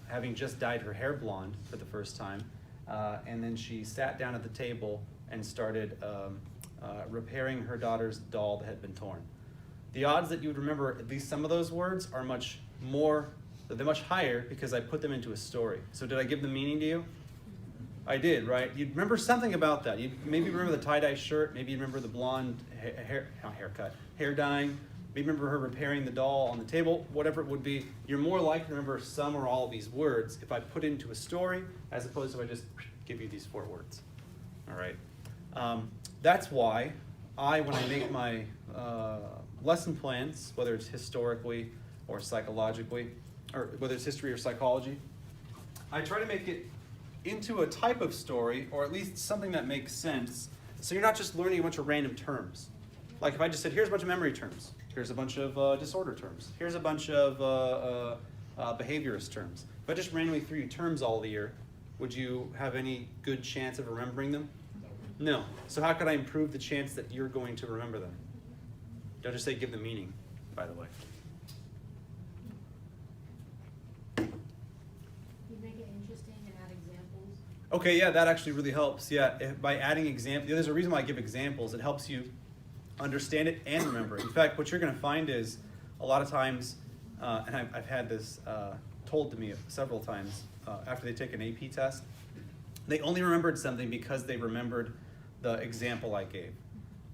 having just dyed her hair blonde for the first time, and then she sat down at the table and started repairing her daughter's doll that had been torn. The odds that you would remember at least some of those words are much higher because I put them into a story. So did I give them meaning to you? I did, right? You'd remember something about that. You'd maybe remember the tie-dye shirt, maybe you'd remember the blonde hair dyeing, maybe remember her repairing the doll on the table, whatever it would be. You're more likely to remember some or all of these words if I put it into a story as opposed to if I just give you these 4 words. All right. That's why when I make my lesson plans, whether it's historically or psychologically, or whether it's history or psychology, I try to make it into a type of story, or at least something that makes sense, so you're not just learning a bunch of random terms. Like if I just said, here's a bunch of memory terms, here's a bunch of disorder terms, here's a bunch of behaviorist terms. If I just randomly threw you terms all year, would you have any good chance of remembering them? No. So how could I improve the chance that you're going to remember them? Don't just say give them meaning, by the way. You make it interesting and add examples. Okay, yeah, that actually really helps. Yeah, by adding examples, there's a reason why I give examples. It helps you understand it and remember it. In fact, what you're going to find is a lot of times, and I've had this told to me several times after they take an AP test, they only remembered something because they remembered the example I gave.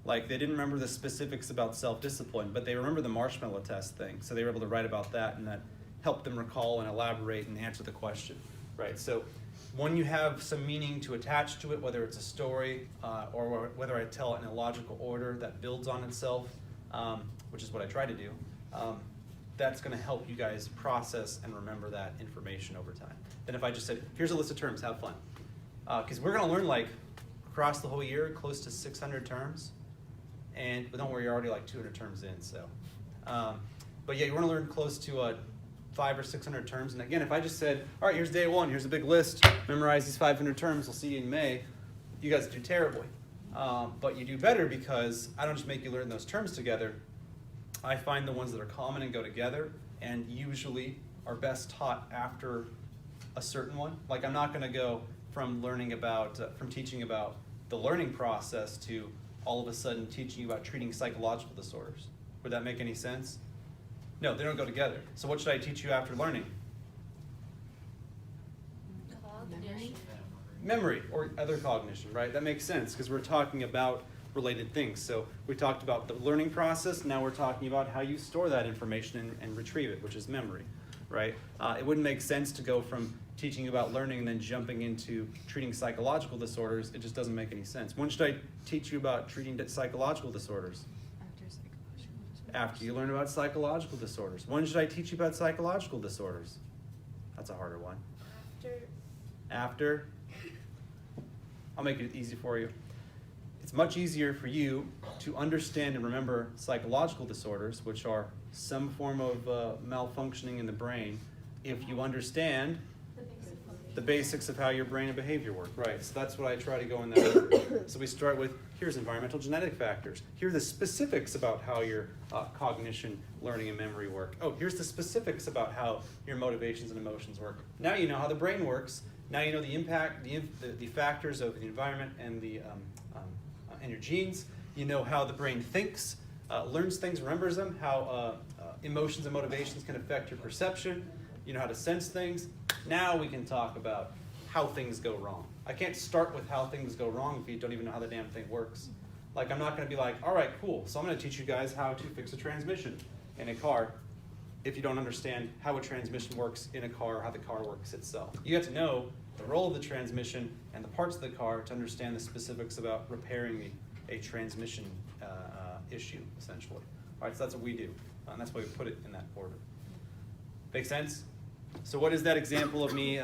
Like they didn't remember the specifics about self-discipline, but they remember the marshmallow test thing. So they were able to write about that, and that helped them recall and elaborate and answer the question, right? So when you have some meaning to attach to it, whether it's a story or whether I tell it in a logical order that builds on itself, which is what I try to do, that's going to help you guys process and remember that information over time. Then if I just said, here's a list of terms, have fun. Because we're going to learn like across the whole year close to 600 terms. But don't worry, you're already like 200 terms in. So, but yeah, you want to learn close to 500 or 600 terms. And again, if I just said, all right, here's day 1, here's a big list, memorize these 500 terms, we'll see you in May, you guys do terribly. But you do better because I don't just make you learn those terms together. I find the ones that are common and go together and usually are best taught after a certain one. Like I'm not going to go from teaching about the learning process to all of a sudden teaching you about treating psychological disorders. Would that make any sense? No, they don't go together. So what should I teach you after learning? Memory or other cognition, right? That makes sense because we're talking about related things. So we talked about the learning process. Now we're talking about how you store that information and retrieve it, which is memory, right? It wouldn't make sense to go from teaching about learning and then jumping into treating psychological disorders. It just doesn't make any sense. When should I teach you about treating psychological disorders? After you learn about psychological disorders. When should I teach you about psychological disorders? That's a harder one. after, I'll make it easy for you. It's much easier for you to understand and remember psychological disorders, which are some form of malfunctioning in the brain, if you understand the basics of how your brain and behavior work. Right, so that's what I try to go in that order. So we start with, here's environmental genetic factors. Here are the specifics about how your cognition, learning, and memory work. Oh, here's the specifics about how your motivations and emotions work. Now you know how the brain works. Now you know the impact, the factors of the environment and and your genes. You know how the brain thinks, learns things, remembers them, how emotions and motivations can affect your perception. You know how to sense things. Now we can talk about how things go wrong. I can't start with how things go wrong if you don't even know how the damn thing works. Like, I'm not going to be like, all right, cool, so I'm going to teach you guys how to fix a transmission in a car if you don't understand how a transmission works in a car or how the car works itself. You have to know the role of the transmission and the parts of the car to understand the specifics about repairing a transmission issue, essentially. All right, so that's what we do, and that's why we put it in that order. Make sense? So what is that example of me,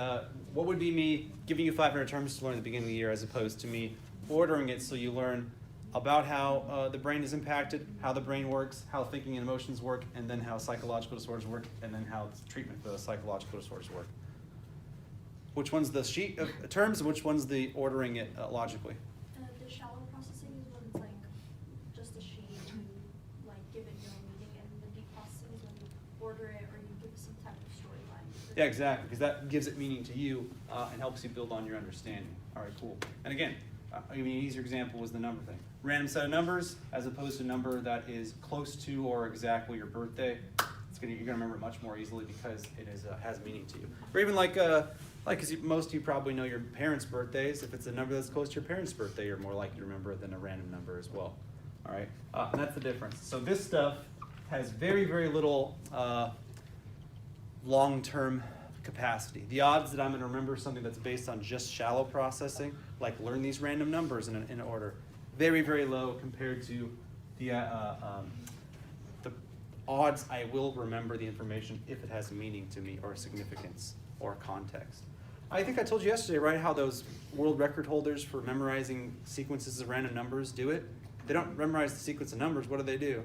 what would be me giving you 500 terms to learn at the beginning of the year as opposed to me ordering it so you learn about how the brain is impacted, how the brain works, how thinking and emotions work, and then how psychological disorders work, and then how treatment for those psychological disorders work. Which one's the sheet of terms and which one's the ordering it logically? The shallow processing is when it's like just a sheet and you like give it your own meaning, and the deep processing is when you order it or you give it some type of storyline. Yeah, exactly, because that gives it meaning to you and helps you build on your understanding. All right, cool. And again, I mean, an easier example was the number thing. Random set of numbers as opposed to a number that is close to or exactly your birthday. You're gonna remember it much more easily because it is has meaning to you. Or even like because most of you probably know your parents' birthdays. If it's a number that's close to your parents' birthday, you're more likely to remember it than a random number as well. All right, and that's the difference. So this stuff has very, very little long-term capacity. The odds that I'm going to remember something that's based on just shallow processing, like learn these random numbers in order, very, very low compared to the odds I will remember the information if it has meaning to me or significance or context. I think I told you yesterday, right, how those world record holders for memorizing sequences of random numbers do it. They don't memorize the sequence of numbers. What do?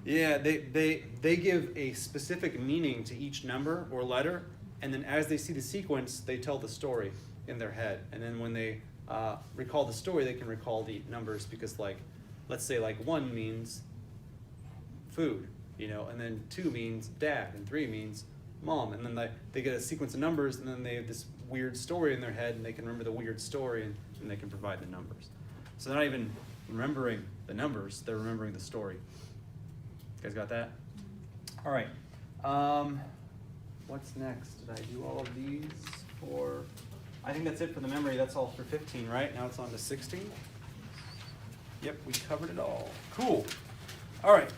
Yeah, they give a specific meaning to each number or letter, and then as they see the sequence, they tell the story in their head. And then when they recall the story, they can recall the numbers because, like, let's say like 1 means food, you know, and then 2 means dad, and 3 means mom, and then they get a sequence of numbers, and then they have this weird story in their head, and they can remember the weird story, and they can provide the numbers. So they're not even remembering the numbers, they're remembering the story. You guys got that? All right. What's next? Did I do all of these for? I think that's it for the memory. That's all for 15, right? Now it's on to 16. Yep, we covered it all. Cool. All right.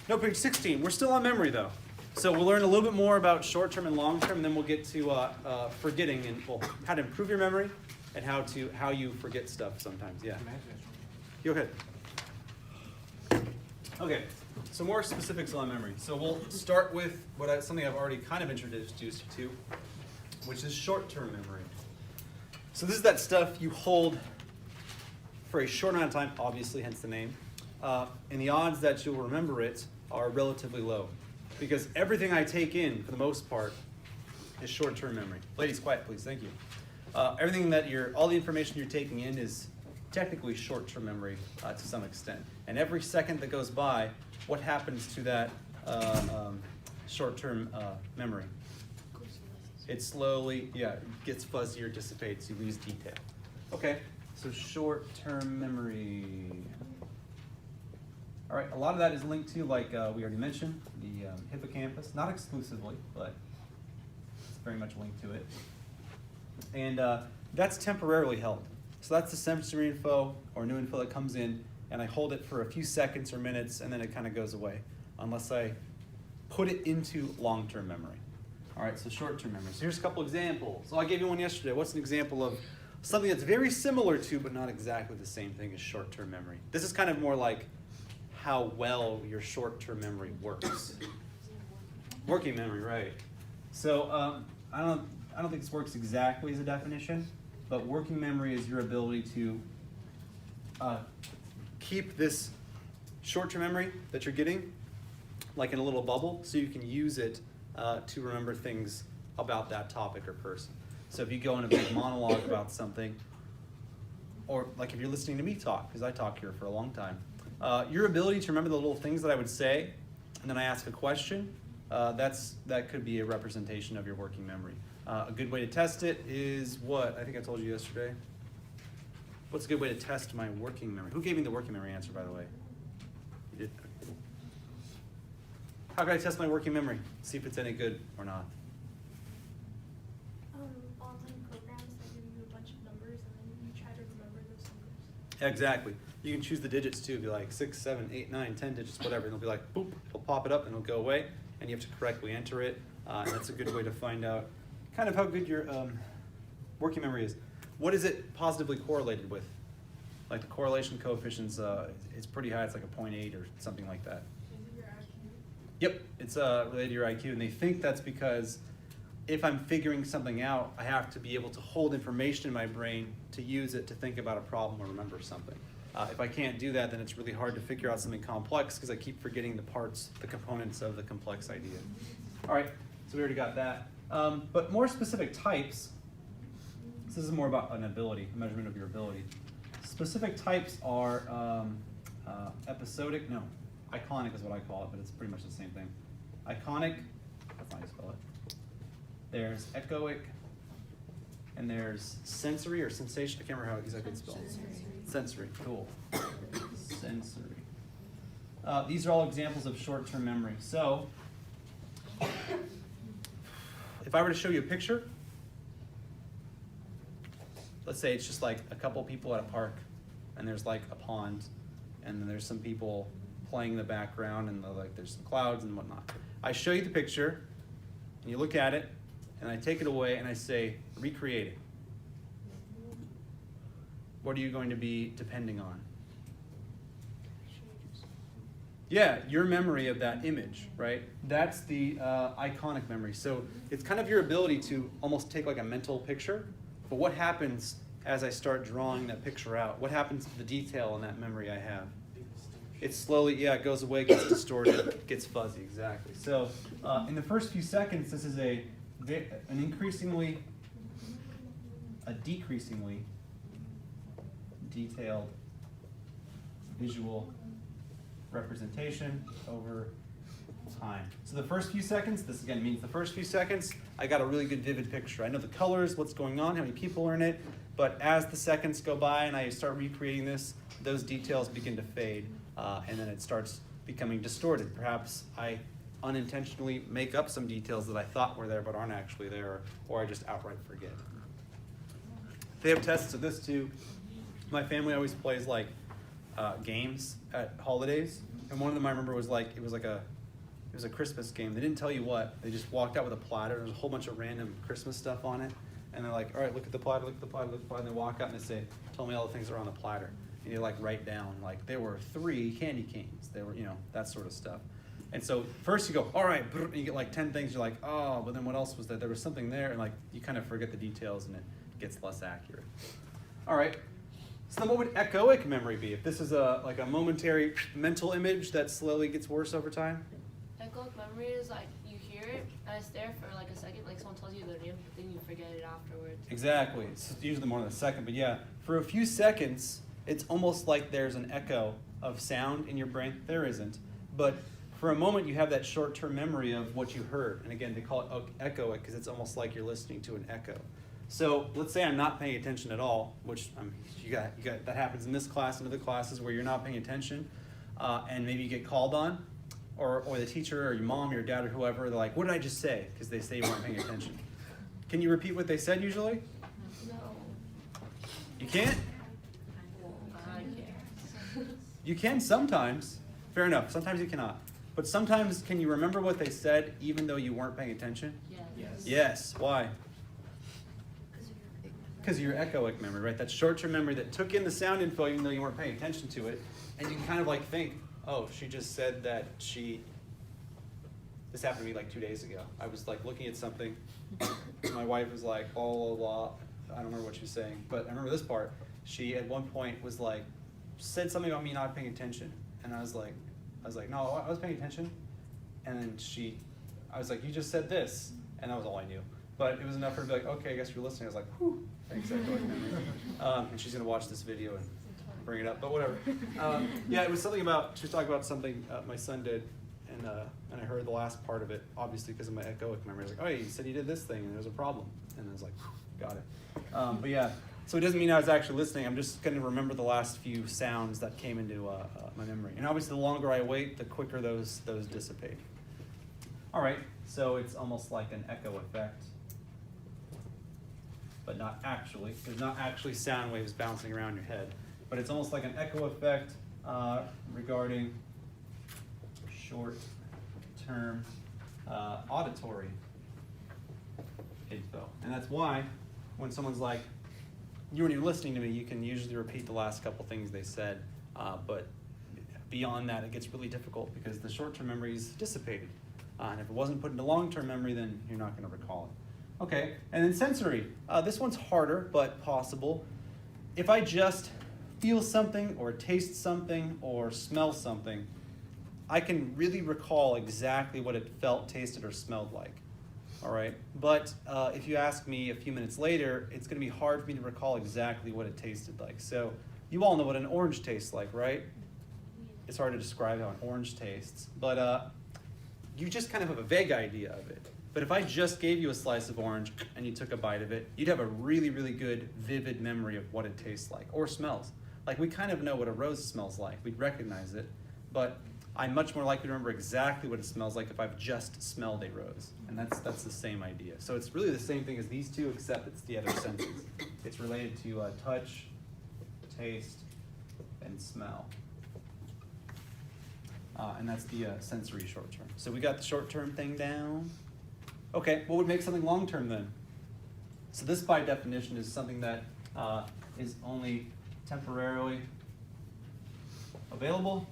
No, page 16. We're still on memory, though. So we'll learn a little bit more about short-term and long-term, and then we'll get to forgetting and how to improve your memory and how you forget stuff sometimes. Yeah. Go ahead. Okay. So more specifics on memory. So we'll start with something I've already kind of introduced you to, which is short-term memory. So this is that stuff you hold for a short amount of time, obviously, hence the name, and the odds that you'll remember it are relatively low, because everything I take in, for the most part, is short-term memory. Ladies, quiet, please. Thank you. Everything that all the information you're taking in is technically short-term memory to some extent, and every second that goes by, what happens to that short-term memory? It slowly, gets fuzzier, dissipates, you lose detail. Okay, so short-term memory. All right, a lot of that is linked to, like we already mentioned, the hippocampus, not exclusively, but it's very much linked to it. And that's temporarily held. So that's the sensory info or new info that comes in, and I hold it for a few seconds or minutes, and then it kind of goes away, unless I put it into long-term memory. All right, so short-term memory. So here's a couple examples. So I gave you one yesterday. What's an example of something that's very similar to, but not exactly the same thing as short-term memory? This is kind of more like how well your short-term memory works. Working memory, right. So I don't know, I don't think this works exactly as a definition, but working memory is your ability to keep this short-term memory that you're getting like in a little bubble, so you can use it to remember things about that topic or person. So if you go in a big monologue about something, or like if you're listening to me talk, because I talk here for a long time, your ability to remember the little things that I would say, and then I ask a question, that could be a representation of your working memory. A good way to test it is what? I think I told you yesterday. What's a good way to test my working memory? Who gave me the working memory answer, by the way? You did? How can I test my working memory? See if it's any good or not. Online programs that give you a bunch of numbers and then you try to remember those numbers. Exactly. You can choose the digits too. Be like 6, 7, 8, 9, 10 digits, whatever. And it'll be like, boop, it'll pop it up and it'll go away. And you have to correctly enter it. And that's a good way to find out kind of how good your working memory is. What is it positively correlated with? Like the correlation coefficient's it's pretty high. It's like a 0.8 or something like that. Is it your IQ? Yep, it's related to your IQ. And they think that's because if I'm figuring something out, I have to be able to hold information in my brain to use it to think about a problem or remember something. If I can't do that, then it's really hard to figure out something complex because I keep forgetting the parts, the components of the complex idea. All right, so we already got that. But more specific types, this is more about an ability, a measurement of your ability. Specific types are episodic, no, iconic is what I call it, but it's pretty much the same thing. Iconic, that's not how you spell it. There's echoic, and there's sensory or sensation. I can't remember how exactly it's spelled. Sensory, cool. Sensory. These are all examples of short-term memory. So, if I were to show you a picture, let's say it's just like a couple people at a park, and there's like a pond, and then there's some people playing in the background, and there's some clouds and whatnot. I show you the picture, and you look at it, and I take it away, and I say, recreate it. What are you going to be depending on? Yeah, your memory of that image, right? That's the iconic memory. So it's kind of your ability to almost take like a mental picture, but what happens as I start drawing that picture out? What happens to the detail in that memory I have? It slowly, it goes away, gets distorted, gets fuzzy, exactly. So in the first few seconds, this is a decreasingly detailed visual representation over time. So the first few seconds, this again means the first few seconds, I got a really good vivid picture. I know the colors, what's going on, how many people are in it, but as the seconds go by and I start recreating this, those details begin to fade, and then it starts becoming distorted. Perhaps I unintentionally make up some details that I thought were there but aren't actually there, or I just outright forget. They have tests of this too. My family always plays like games at holidays, and one of them I remember was like it was a Christmas game. They didn't tell you what. They just walked out with a platter. There's a whole bunch of random Christmas stuff on it, and they're like, all right, look at the platter, look at the platter, look at the platter. And they walk out and they say, tell me all the things that are on the platter. And you like write down like there were 3 candy canes. There were that sort of stuff. And so first you go, all right, and you get like 10 things. You're like, oh, but then what else was there? There was something there, and like you kind of forget the details, and it gets less accurate. All right. So then what would echoic memory be? If this is like a momentary mental image that slowly gets worse over time? Echoic memory is like you hear it and it's there for like a second, like someone tells you their name, but then you forget it afterwards. Exactly. It's usually more than a second, but yeah, for a few seconds, it's almost like there's an echo of sound in your brain. There isn't, but for a moment you have that short-term memory of what you heard. And again, they call it echoic because it's almost like you're listening to an echo. So let's say I'm not paying attention at all, which you got that happens in this class and other classes where you're not paying attention, and maybe you get called on, or the teacher or your mom or your dad or whoever, they're like, what did I just say? Because they say you weren't paying attention. Can you repeat what they said usually? No. You can't? I can't. You can sometimes. Fair enough. Sometimes you cannot. But sometimes, can you remember what they said even though you weren't paying attention? Yes. Yes. Why? Because of your echoic memory, right? That short-term memory that took in the sound info even though you weren't paying attention to it. And you can kind of like think, oh, she just said that she This happened to me like 2 days ago. I was like looking at something. My wife was like, blah, blah, blah. I don't remember what she was saying, but I remember this part. She at one point was like, said something about me not paying attention. And I was like, no, I was paying attention. And then I was like, you just said this. And that was all I knew. But it was enough for her to be like, okay, I guess you're listening. I was like, whew, thanks, and she's gonna watch this video and bring it up, but whatever. Yeah, it was something about, she was talking about something my son did, and I heard the last part of it, obviously because of my echoic memory. I was like, oh, you said you did this thing, and there was a problem. And I was like, got it. But yeah, so it doesn't mean I was actually listening. I'm just gonna remember the last few sounds that came into my memory. And obviously the longer I wait, the quicker those dissipate. All right, so it's almost like an echo effect, but not actually. There's not actually sound waves bouncing around your head, but it's almost like an echo effect regarding short-term auditory info. And that's why when someone's like, when you're listening to me, you can usually repeat the last couple things they said, but beyond that, it gets really difficult because the short-term memory is dissipated. And if it wasn't put into long-term memory, then you're not going to recall it. Okay, and then sensory. This one's harder, but possible. If I just feel something or taste something or smell something, I can really recall exactly what it felt, tasted, or smelled like. All right, but if you ask me a few minutes later, it's going to be hard for me to recall exactly what it tasted like. So you all know what an orange tastes like, right? It's hard to describe how an orange tastes, but you just kind of have a vague idea of it. But if I just gave you a slice of orange and you took a bite of it, you'd have a really, really good, vivid memory of what it tastes like or smells. Like we kind of know what a rose smells like. We'd recognize it, but I'm much more likely to remember exactly what it smells like if I've just smelled a rose. And that's the same idea. So it's really the same thing as these two, except it's the other senses. It's related to touch, taste, and smell. And that's the sensory short term. So we got the short term thing down. Okay, what would make something long term then? So this by definition is something that is only temporarily available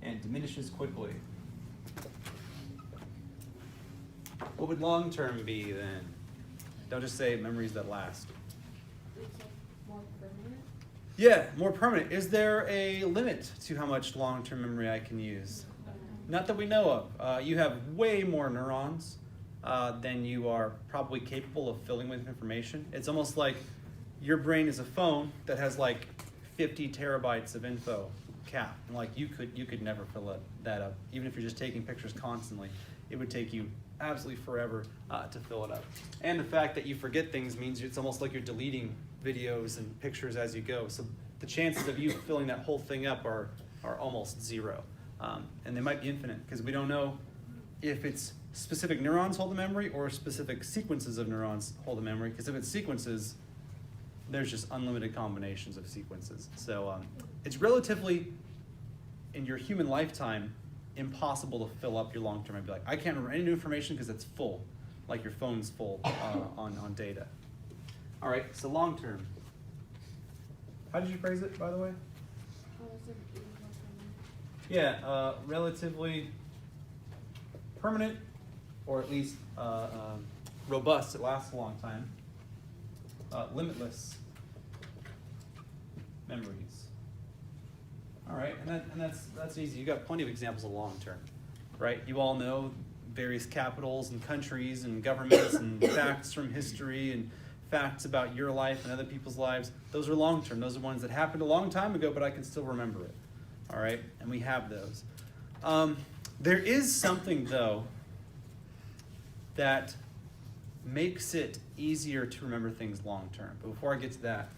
and diminishes quickly. What would long term be then? Don't just say memories that last. More permanent? Yeah, more permanent. Is there a limit to how much long-term memory I can use? Not that we know of. You have way more neurons than you are probably capable of filling with information. It's almost like your brain is a phone that has like 50 terabytes of info cap. And like you could never fill that up. Even if you're just taking pictures constantly, it would take you absolutely forever to fill it up. And the fact that you forget things means it's almost like you're deleting videos and pictures as you go. So the chances of you filling that whole thing up are almost zero. And they might be infinite because we don't know if it's specific neurons hold the memory or specific sequences of neurons hold the memory, because if it's sequences, there's just unlimited combinations of sequences. So it's relatively, in your human lifetime, impossible to fill up your long-term. I'd be like, I can't remember any new information because it's full, like your phone's full on data. All right, so long-term. How did you phrase it, by the way? Yeah, relatively permanent, or at least robust. It lasts a long time. Limitless memories. All right, and that's easy. You got plenty of examples of long term, right? You all know various capitals and countries and governments and facts from history and facts about your life and other people's lives. Those are long term. Those are ones that happened a long time ago, but I can still remember it. All right, and we have those. There is something though that makes it easier to remember things long term. But before I get to that,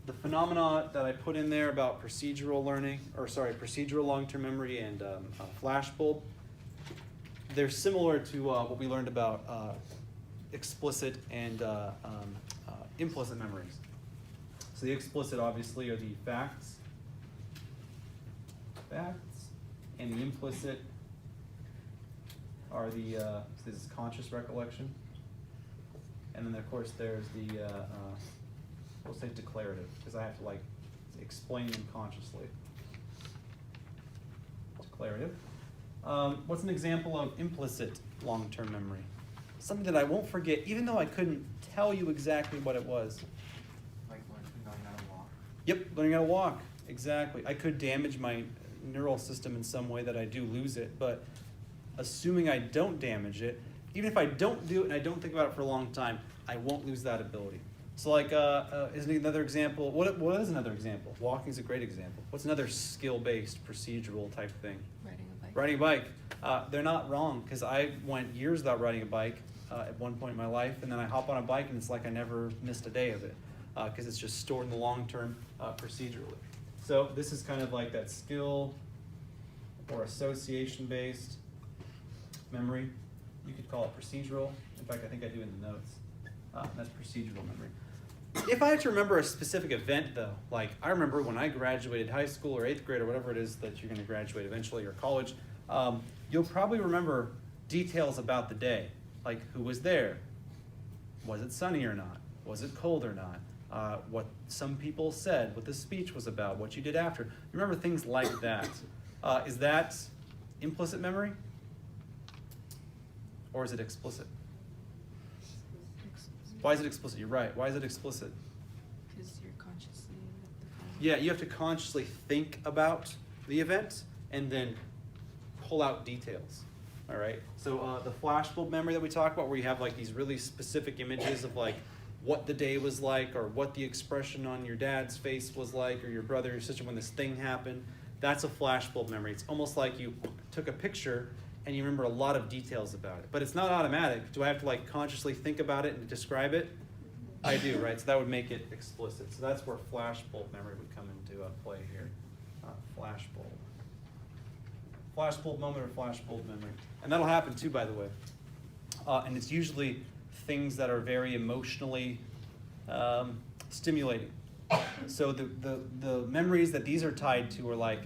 the phenomena that I put in there about procedural long-term memory and flashbulb, they're similar to what we learned about explicit and implicit memories. So the explicit obviously are the facts, and the implicit are the this is conscious recollection, and then of course there's the we'll say declarative, because I have to like explain them consciously. Declarative. What's an example of implicit long-term memory? Something that I won't forget, even though I couldn't tell you exactly what it was. Like learning how to walk. Yep, learning how to walk. Exactly. I could damage my neural system in some way that I do lose it, but assuming I don't damage it, even if I don't do it and I don't think about it for a long time, I won't lose that ability. So like, is another example, what is another example? Walking is a great example. What's another skill-based, procedural type thing? Riding a bike. Riding a bike. They're not wrong, because I went years without riding a bike at one point in my life, and then I hop on a bike and it's like I never missed a day of it, because it's just stored in the long term procedurally. So this is kind of like that skill or association-based memory. You could call it procedural. In fact, I think I do in the notes. That's procedural memory. If I had to remember a specific event, though, like I remember when I graduated high school or 8th grade or whatever it is that you're going to graduate eventually, or college, you'll probably remember details about the day, like who was there, was it sunny or not, was it cold or not, what some people said, what the speech was about, what you did after. You remember things like that. Is that implicit memory? Or is it explicit? Why is it explicit? You're right. Why is it explicit? Because you're consciously at the time. Yeah, you have to consciously think about the event and then pull out details. All right. So the flashbulb memory that we talk about, where you have like these really specific images of like what the day was like, or what the expression on your dad's face was like, or your brother or sister when this thing happened. That's a flashbulb memory. It's almost like you took a picture and you remember a lot of details about it. But it's not automatic. Do I have to like consciously think about it and describe it? I do, right? So that would make it explicit. So that's where flashbulb memory would come into play here. Flashbulb. Flashbulb moment or flashbulb memory. And that'll happen too, by the way. And it's usually things that are very emotionally stimulating. So the memories that these are tied to are like,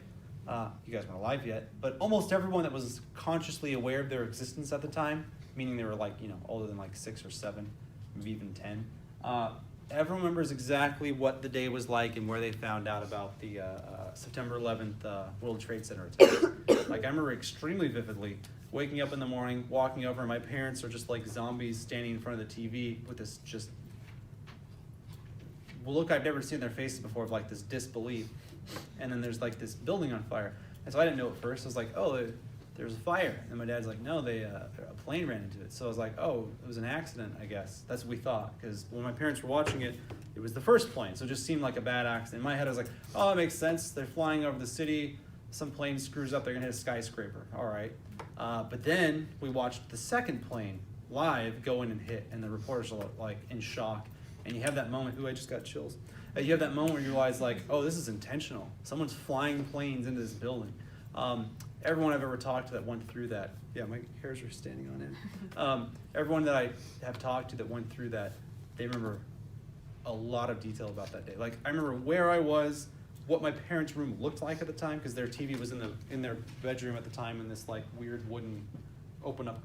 you guys weren't alive yet, but almost everyone that was consciously aware of their existence at the time, meaning they were like, older than like 6 or 7, maybe even 10, everyone remembers exactly what the day was like and where they found out about the September 11th World Trade Center attack. Like I remember extremely vividly waking up in the morning, walking over, and my parents are just like zombies standing in front of the TV with this just look I've never seen in their faces before, of like this disbelief. And then there's like this building on fire. And so I didn't know at first. I was like, oh, there's a fire. And my dad's like, no, a plane ran into it. So I was like, oh, it was an accident, I guess. That's what we thought. Because when my parents were watching it, it was the first plane. So it just seemed like a bad accident. In my head, I was like, oh, that makes sense. They're flying over the city. Some plane screws up. They're going to hit a skyscraper. All right. But then we watched the second plane live go in and hit. And the reporters are like in shock. And you have that moment, ooh, I just got chills. You have that moment where you realize like, oh, this is intentional. Someone's flying planes into this building. Everyone I've ever talked to that went through that, yeah, my hairs are standing on end. Everyone that I have talked to that went through that, they remember a lot of detail about that day. Like I remember where I was, what my parents' room looked like at the time, because their TV was in their bedroom at the time in this like weird wooden open up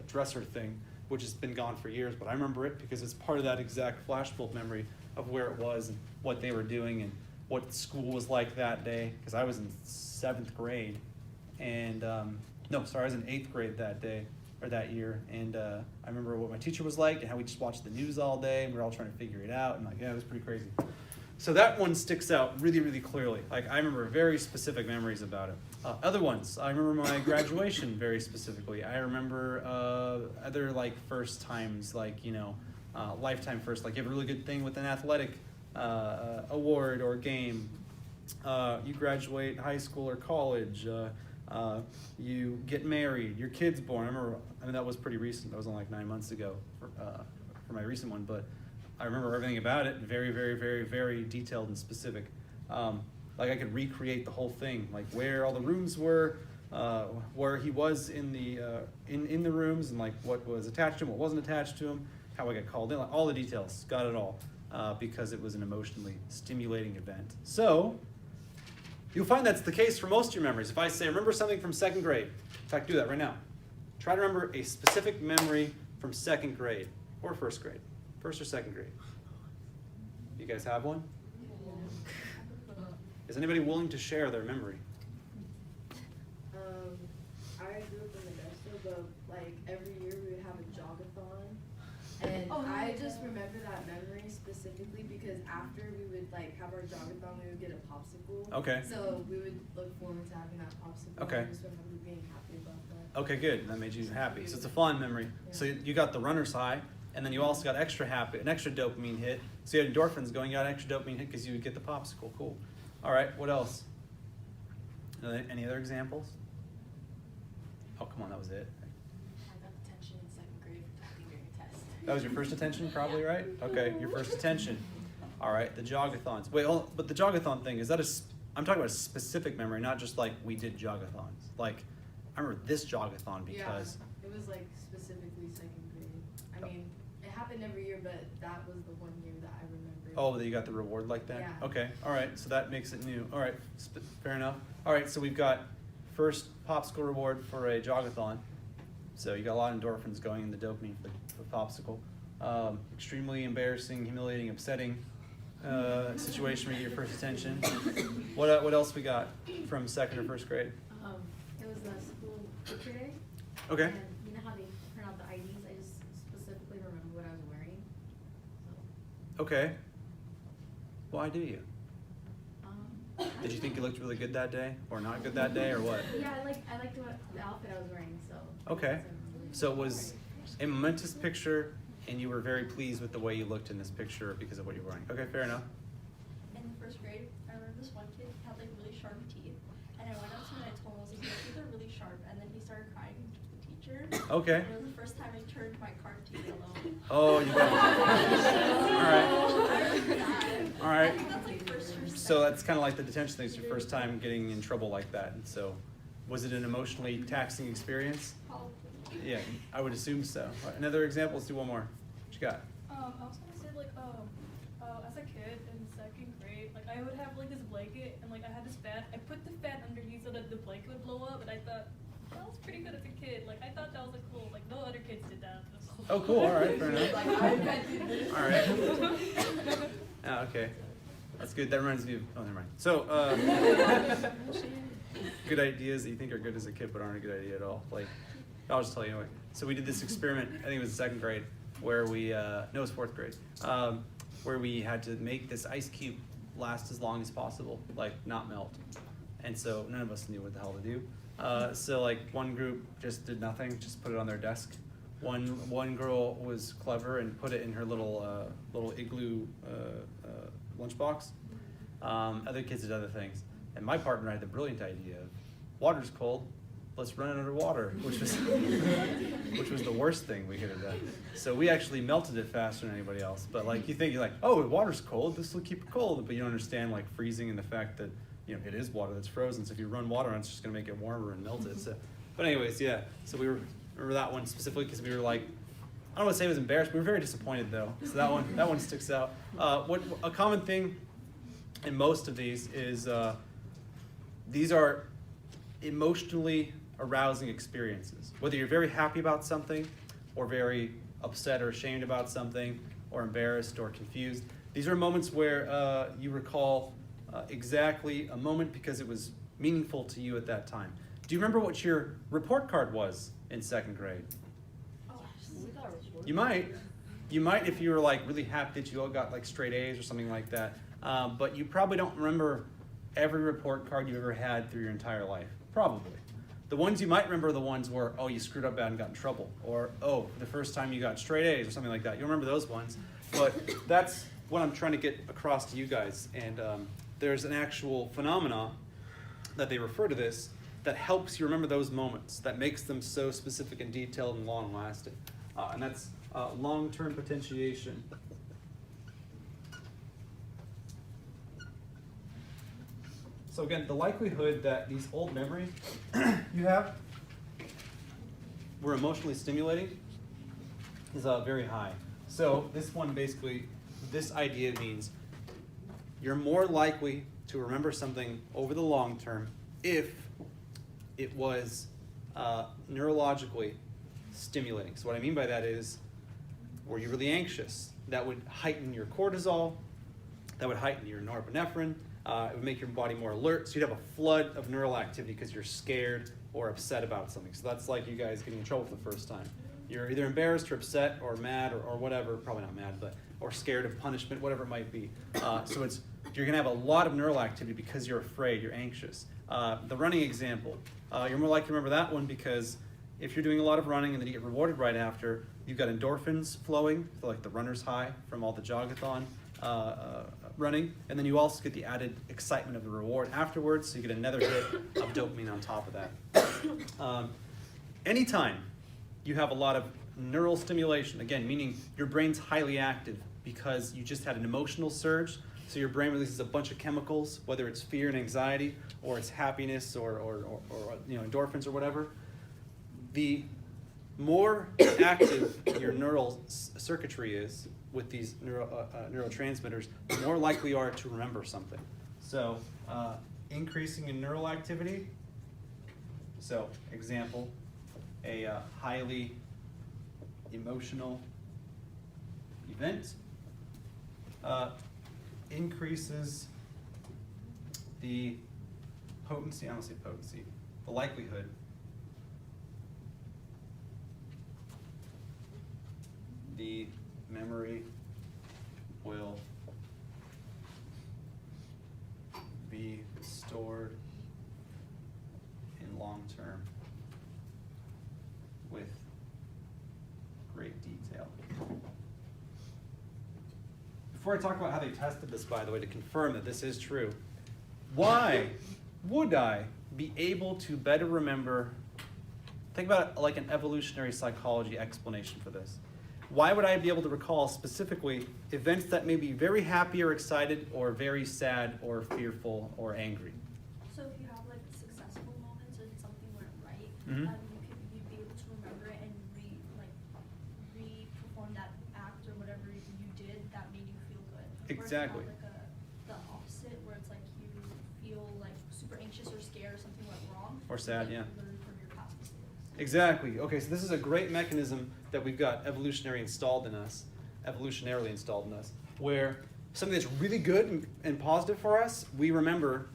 dresser thing, which has been gone for years, but I remember it because it's part of that exact flashbulb memory of where it was and what they were doing and what school was like that day, because I was in 7th grade, and I was in 8th grade that day, or that year, and I remember what my teacher was like and how we just watched the news all day, and we were all trying to figure it out, and like, yeah, it was pretty crazy. So that one sticks out really, really clearly. Like I remember very specific memories about it. Other ones, I remember my graduation very specifically. I remember other like first times, like lifetime first. Like you have a really good thing with an athletic award or game. You graduate high school or college. You get married. Your kid's born. I mean that was pretty recent. That was only like 9 months ago for my recent one, but I remember everything about it, very, very, very, very detailed and specific. Like I could recreate the whole thing, like where all the rooms were, where he was in the rooms, and like what was attached to him, what wasn't attached to him, how I got called in, like all the details, got it all, because it was an emotionally stimulating event. So you'll find that's the case for most of your memories. If I say, remember something from 2nd grade, in fact, do that right now. Try to remember a specific memory from 2nd grade or 1st grade. 1st or 2nd grade? You guys have one? Is anybody willing to share their memory? but like every year we would have a jogathon. And Oh, I yeah. just remember that memory specifically because after we would like have our jogathon, we would get a popsicle. Okay. So we would look forward to having that popsicle. Okay. I just remember being happy about that. Okay, good. That made you happy. So it's a fond memory. So you got the runner's high, and then you also got extra happy, an extra dopamine hit. So you had endorphins going, you got an extra dopamine hit because you would get the popsicle. Cool. All right, what else? Any other examples? Oh, come on, that was it. I got detention in second grade for talking during a test. That was your first attention, probably, right? Okay, your first attention. All right, the jogathons. Wait, but the jogathon thing, is that I'm talking about a specific memory, not just like we did jogathons. Like, I remember this jogathon because. Yeah, it was like specifically second grade. I mean, it happened every year, but that was the one year that I remember. Oh, that you got the reward like that? Yeah. Okay, all right, so that makes it new. All right, fair enough. All right, so we've got first popsicle reward for a jogathon. So you got a lot of endorphins going in the dopamine for the popsicle. Extremely embarrassing, humiliating, upsetting situation where you get your first attention. What else we got from second or first grade? It was a school picture day. Okay. And you know how they print out the IDs? I just specifically remember what I was wearing. So, Okay. Why do you? Did you think you um, looked really good that day, or not good that day, or what? Yeah, I liked the outfit I was wearing, so. Okay. So So it was a momentous picture, and you were very pleased with the way you looked in this picture because of what you're wearing. Okay, fair enough. In first grade, I remember this one kid had like really sharp teeth, and I went up to him and I told him, I was like, your teeth are really sharp, and then he started crying to the teacher. Okay. And it was the first time I turned my card teeth yellow. Oh, you got it. All right. I remember that. All right. I think that's like first or second. So that's kind of like the detention thing. It's your first time getting in trouble like that. And so, was it an emotionally taxing experience? Probably. Yeah, I would assume so. All right, another example. Let's do one more. What you got? I was gonna say like as a kid in second grade, like I would have like this blanket and like I had this fan. I put the fan underneath so that the blanket would blow up, and I thought that was pretty good as a kid. Like I thought that was like cool. Like no other kids did that. That's cool. Oh, cool. All right, fair enough. Like, I invented this. All right. Ah, okay. That's good. That reminds me of. Oh, never mind. So, good ideas that you think are good as a kid but aren't a good idea at all. Like, I'll just tell you anyway. So we did this experiment. I think it was second grade, where we no, it was fourth grade, where we had to make this ice cube last as long as possible, like not melt. And so none of us knew what the hell to do. So like one group just did nothing, just put it on their desk. One girl was clever and put it in her little igloo lunchbox. Other kids did other things. And my partner had the brilliant idea of, water's cold, let's run it underwater, which was the worst thing we could have done. So we actually melted it faster than anybody else. But like you think, you're like, oh, water's cold, this will keep it cold. But you don't understand like freezing and the fact that it is water that's frozen. So if you run water on it, it's just gonna make it warmer and melt it. So, but anyways, yeah. So we remember that one specifically because we were like, I don't want to say it was embarrassed. We were very disappointed though. So that one sticks out. What a common thing in most of these is these are emotionally arousing experiences. Whether you're very happy about something, or very upset or ashamed about something, or embarrassed or confused. These are moments where you recall exactly a moment because it was meaningful to you at that time. Do you remember what your report card was in second grade? You might if you were like really happy that you all got like straight A's or something like that. But you probably don't remember every report card you've ever had through your entire life. Probably. The ones you might remember are the ones where, oh, you screwed up bad and got in trouble. Or, oh, the first time you got straight A's or something like that. You'll remember those ones. But that's what I'm trying to get across to you guys. And there's an actual phenomena that they refer to this that helps you remember those moments, that makes them so specific and detailed and long-lasting. And that's long-term potentiation. So again, the likelihood that these old memories you have were emotionally stimulating is very high. So this one basically, this idea means you're more likely to remember something over the long term if it was neurologically stimulating. So what I mean by that is, were you really anxious? That would heighten your cortisol, that would heighten your norepinephrine, it would make your body more alert, so you'd have a flood of neural activity because you're scared or upset about something. So that's like you guys getting in trouble for the first time. You're either embarrassed or upset or mad or whatever, probably not mad, but or scared of punishment, whatever it might be. So you're gonna have a lot of neural activity because you're afraid, you're anxious. The running example, you're more likely to remember that one because if you're doing a lot of running and then you get rewarded right after, you've got endorphins flowing, so like the runner's high from all the jogathon running, and then you also get the added excitement of the reward afterwards, so you get another hit of dopamine on top of that. Anytime you have a lot of neural stimulation, again, meaning your brain's highly active because you just had an emotional surge, so your brain releases a bunch of chemicals, whether it's fear and anxiety, or it's happiness, or endorphins or whatever. The more active your neural circuitry is with these neurotransmitters, the more likely you are to remember something. So increasing in neural activity, so example, a highly emotional event increases the potency, I don't say potency, the likelihood the memory will be stored in long term with great detail. Before I talk about how they tested this, by the way, to confirm that this is true, why would I be able to better remember? Think about it like an evolutionary psychology explanation for this. Why would I be able to recall specifically events that may be very happy or excited or very sad or fearful or angry? So if you have like successful moments and something went right, Mhm. you'd be able to remember it and re-perform that act or whatever you did that made you feel good. Exactly. Or if you have like the opposite where it's like you feel like super anxious or scared or something went wrong. Or sad, you yeah. learn from your past mistakes. Exactly. Okay, so this is a great mechanism that we've got evolutionarily installed in us, where something that's really good and positive for us, we remember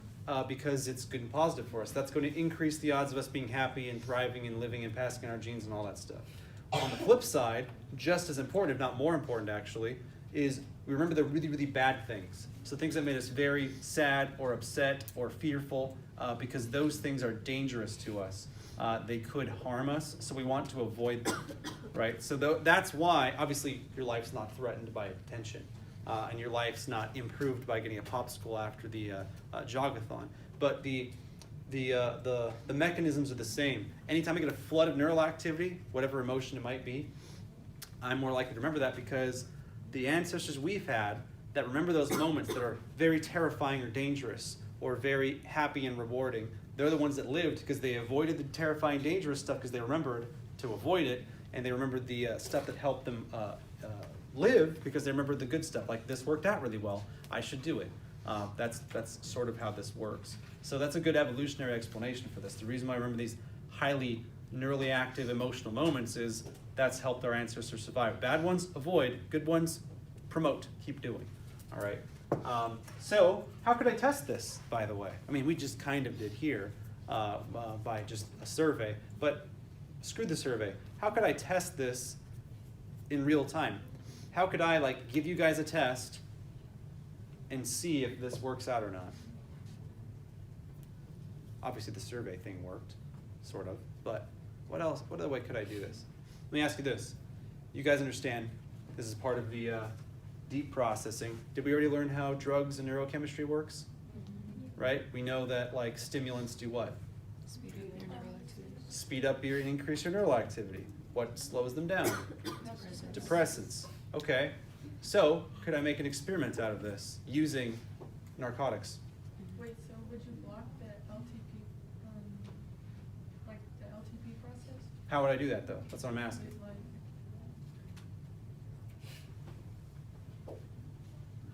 because it's good and positive for us. That's going to increase the odds of us being happy and thriving and living and passing our genes and all that stuff. On the flip side, just as important, if not more important actually, is we remember the really, really bad things. So things that made us very sad or upset or fearful because those things are dangerous to us. They could harm us, so we want to avoid them, right? So that's why, obviously, your life's not threatened by attention, and your life's not improved by getting a popsicle after the jogathon. But the mechanisms are the same. Anytime I get a flood of neural activity, whatever emotion it might be, I'm more likely to remember that because the ancestors we've had that remember those moments that are very terrifying or dangerous or very happy and rewarding, they're the ones that lived because they avoided the terrifying, dangerous stuff because they remembered to avoid it, and they remembered the stuff that helped them live because they remembered the good stuff. Like, this worked out really well, I should do it. That's sort of how this works. So that's a good evolutionary explanation for this. The reason why I remember these highly neurally active emotional moments is that's helped our ancestors survive. Bad ones, avoid. Good ones, promote. Keep doing. All right. So how could I test this, by the way? I mean, we just kind of did here by just a survey, but screw the survey. How could I test this in real time? How could I give you guys a test and see if this works out or not? Obviously the survey thing worked, sort of, but what else? What other way could I do this? Let me ask you this. You guys understand this is part of the deep processing. Did we already learn how drugs and neurochemistry works? Right? We know that stimulants do what? Speed up your neural activity. Speed up and increase your neural activity. What slows them down? Depressants. Okay. So could I make an experiment out of this using narcotics? Wait, so would you block the LTP, the LTP process? How would I do that though? That's what I'm asking. With,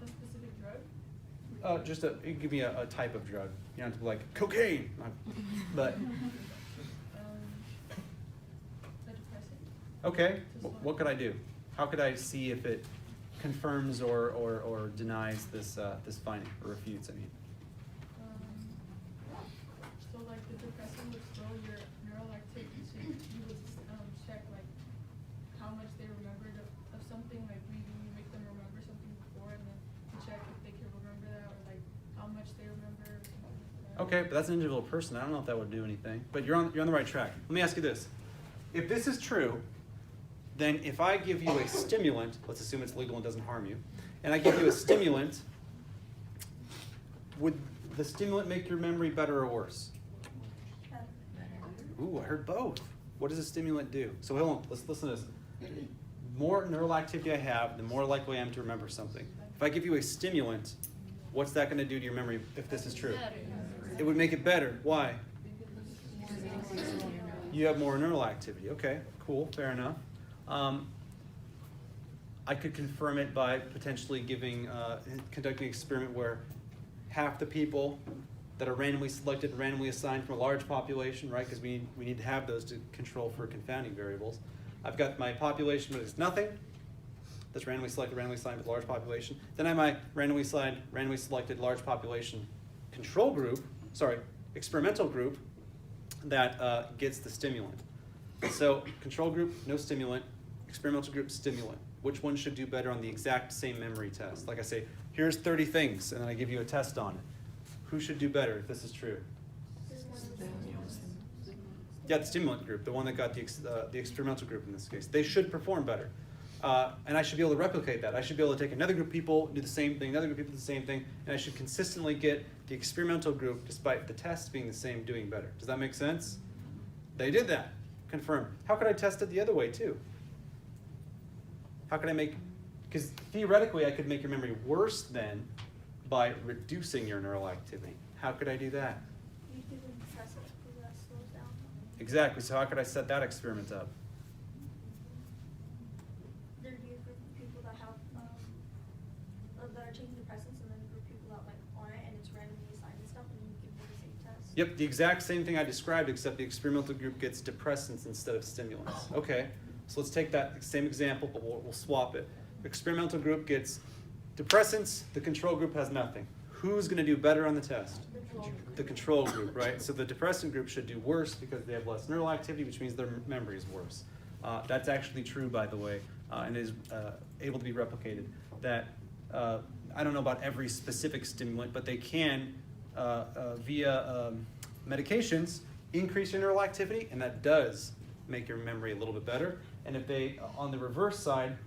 a specific drug? You give me a type of drug. You don't have to be like cocaine, but A depressant? okay. What could I do? How could I see if it confirms or denies this finding or refutes? I mean. So the depressant would slow your Okay, but that's an individual person. I don't know if that would do anything. But you're on the right track. Let me ask you this. If this is true, then if I give you a stimulant, let's assume it's legal and doesn't harm you, and I give you a stimulant, would the stimulant make your memory better or worse? Ooh, I heard both. What does a stimulant do? So hold on, let's listen to this. The more neural activity I have, the more likely I am to remember something. If I give you a stimulant, what's that going to do to your memory if this is true? It would make it better. Why? You have more neural activity. Okay, cool, fair enough. I could confirm it by potentially conducting an experiment where half the people that are randomly selected, randomly assigned from a large population, right? Because we need to have those to control for confounding variables. I've got my population that is nothing. That's randomly selected, randomly assigned with a large population. Then I have my randomly selected large population control group, experimental group that gets the stimulant. So control group, no stimulant. Experimental group, stimulant. Which one should do better on the exact same memory test? Like I say, here's 30 things, and then I give you a test on it. Who should do better if this is true? Yeah, the stimulant group, the one that got the experimental group in this case. They should perform better. And I should be able to replicate that. I should be able to take another group of people, do the same thing, another group of people do the same thing, and I should consistently get the experimental group, despite the tests being the same, doing better. Does that make sense? They did that. Confirmed. How could I test it the other way too? How could I because theoretically I could make your memory worse then by reducing your neural activity. How could I do that? You give them depressants because that slows down. Exactly, so how could I set that experiment up? There would be a group of people that have, that are taking depressants and then a group of people that aren't, and it's randomly assigned and stuff, and you give them the same test. Yep, the exact same thing I described, except the experimental group gets depressants instead of stimulants. Okay, so let's take that same example, but we'll swap it. The experimental group gets depressants, the control group has nothing. Who's going to do better on the test? The control group, right? So the depressant group should do worse because they have less neural activity, which means their memory is worse. That's actually true, by the way, and is able to be replicated. That I don't know about every specific stimulant, but they can, via medications, increase your neural activity, and that does make your memory a little bit better. And if they, on the reverse side,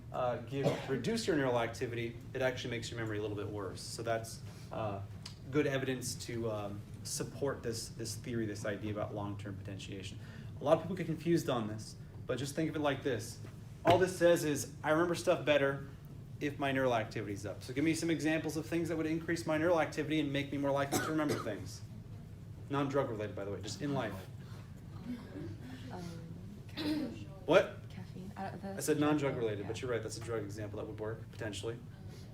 reduce your neural activity, it actually makes your memory a little bit worse. So that's good evidence to support this theory, this idea about long-term potentiation. A lot of people get confused on this, but just think of it like this. All this says is, I remember stuff better if my neural activity is up. So give me some examples of things that would increase my neural activity and make me more likely to remember things. Non-drug related, by the way, just in life. What? Caffeine. I said non-drug related, but you're right, that's a drug example that would work, potentially.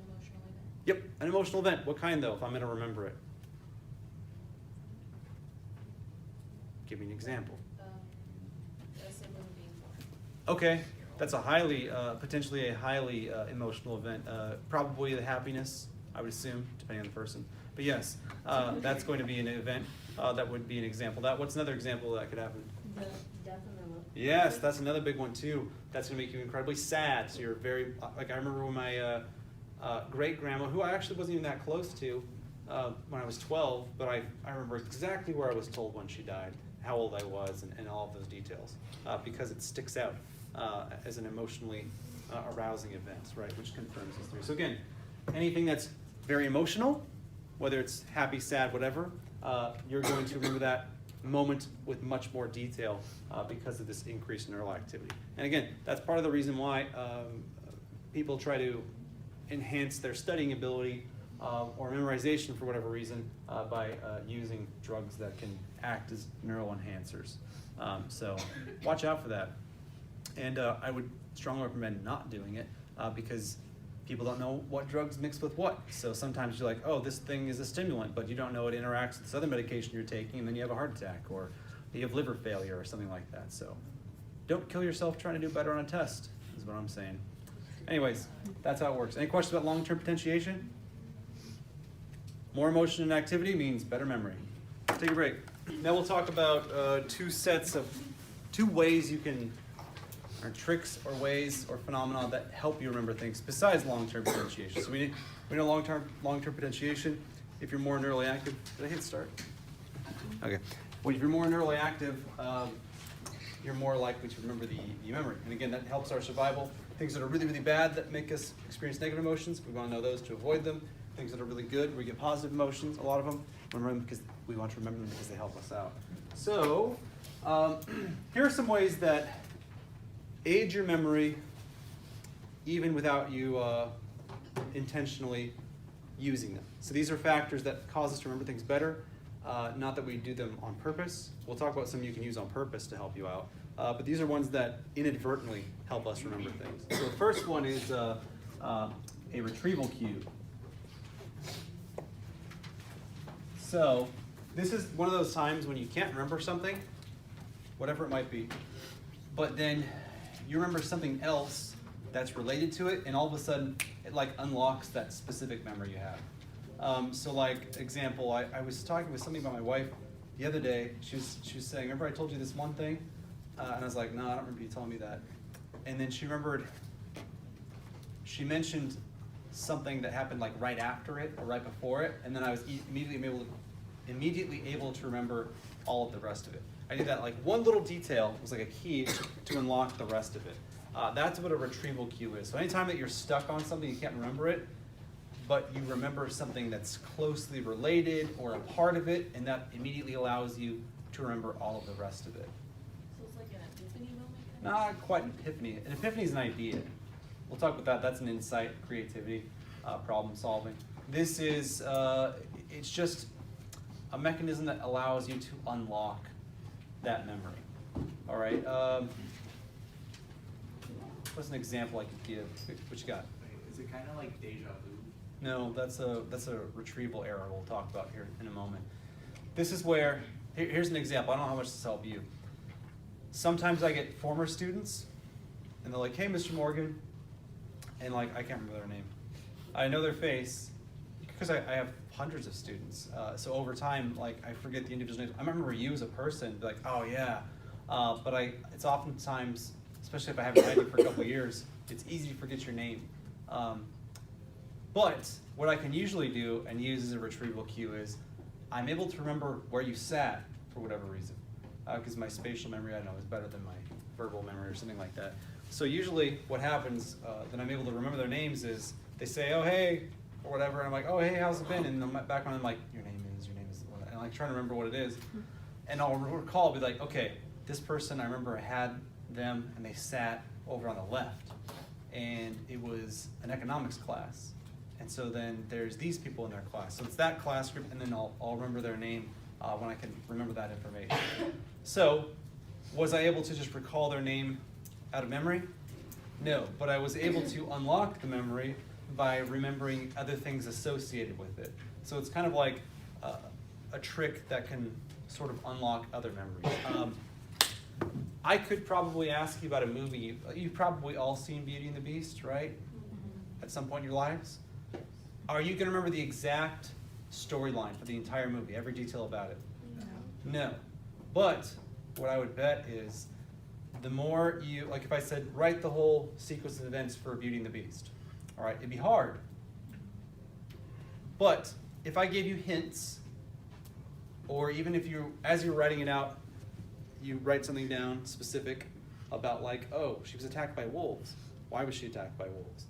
Emotional event. Yep, an emotional event. What kind, though, if I'm going to remember it? Give me an example. A sibling being born. Okay, that's a potentially a highly emotional event. Probably the happiness, I would assume, depending on the person. But yes, that's going to be an event. That would be an example. What's another example that could happen? The death of the Yes, that's another big one too. That's going to make you incredibly sad. So you're very, I remember when my great-grandma, who I actually wasn't even that close to when I was 12, but I remember exactly where I was told when she died, how old I was, and all of those details, because it sticks out as an emotionally arousing event, right, which confirms this theory. So again, anything that's very emotional, whether it's happy, sad, whatever, you're going to remember that moment with much more detail because of this increased neural activity. And again, that's part of the reason why people try to enhance their studying ability or memorization for whatever reason by using drugs that can act as neural enhancers. So watch out for that. And I would strongly recommend not doing it because people don't know what drugs mix with what. So sometimes you're like, oh, this thing is a stimulant, but you don't know it interacts with this other medication you're taking, and then you have a heart attack, or you have liver failure, or something like that. So don't kill yourself trying to do better on a test, is what I'm saying. Anyways, that's how it works. Any questions about long-term potentiation? More emotion and activity means better memory. Take a break. Now we'll talk about two ways you can, or tricks or ways or phenomena that help you remember things besides long-term potentiation. So we know long-term potentiation. If you're more neurally active, did I hit start? Okay. Well, if you're more neurally active, you're more likely to remember the memory. And again, that helps our survival. Things that are really, really bad that make us experience negative emotions, we want to know those to avoid them. Things that are really good, we get positive emotions, a lot of them, remember them because we want to remember them because they help us out. So, here are some ways that aid your memory even without you intentionally using them. So these are factors that cause us to remember things better, not that we do them on purpose. We'll talk about some you can use on purpose to help you out. But these are ones that inadvertently help us remember things. So the first one is a retrieval cue. So this is one of those times when you can't remember something, whatever it might be, but then you remember something else that's related to it, and all of a sudden it like unlocks that specific memory you have. So like example, I was talking with somebody about my wife the other day. She was saying, remember I told you this one thing? And I was like, no, I don't remember you telling me that. And then she remembered, she mentioned something that happened like right after it or right before it, and then I was immediately able to remember all of the rest of it. I did that like one little detail was like a key to unlock the rest of it. That's what a retrieval cue is. So anytime that you're stuck on something, you can't remember it, but you remember something that's closely related or a part of it, and that immediately allows you to remember all of the rest of it. So it's like an epiphany moment? Not quite an epiphany. An epiphany is an idea. We'll talk about that. That's an insight, creativity, problem solving. This is, it's just a mechanism that allows you to unlock that memory. All right. What's an example I could give? What you got? Is it kind of like deja vu? No, that's a retrieval error we'll talk about here in a moment. This is where, here's an example. I don't know how much this will help you. Sometimes I get former students, and they're like, hey, Mr. Morgan, and like, I can't remember their name. I know their face, because I have hundreds of students. So over time, like, I forget the individual names. I remember you as a person, be like, oh yeah. But it's oftentimes, especially if I haven't had you for a couple of years, it's easy to forget your name. But what I can usually do and use as a retrieval cue is I'm able to remember where you sat for whatever reason. Because my spatial memory, I don't know, is better than my verbal memory or something like that. So usually what happens, then I'm able to remember their names is they say, oh, hey, or whatever, and I'm like, oh, hey, how's it been? And in the background, I'm like, your name is, and I'm like trying to remember what it is. And I'll recall, I'll be like, okay, this person, I remember I had them, and they sat over on the left. And it was an economics class. And so then there's these people in their class. So it's that class group, and then I'll remember their name when I can remember that information. So, was I able to just recall their name out of memory? No, but I was able to unlock the memory by remembering other things associated with it. So it's kind of like a trick that can sort of unlock other memories. I could probably ask you about a movie. You've probably all seen Beauty and the Beast, right? At some point in your lives. Are you going to remember the exact storyline for the entire movie, every detail about it? No. But what I would bet is the more you, like if I said, write the whole sequence of events for Beauty and the Beast, all right, it'd be hard. But if I gave you hints, or even if you, as you're writing it out, you write something down specific about like, oh, she was attacked by wolves. Why was she attacked by wolves?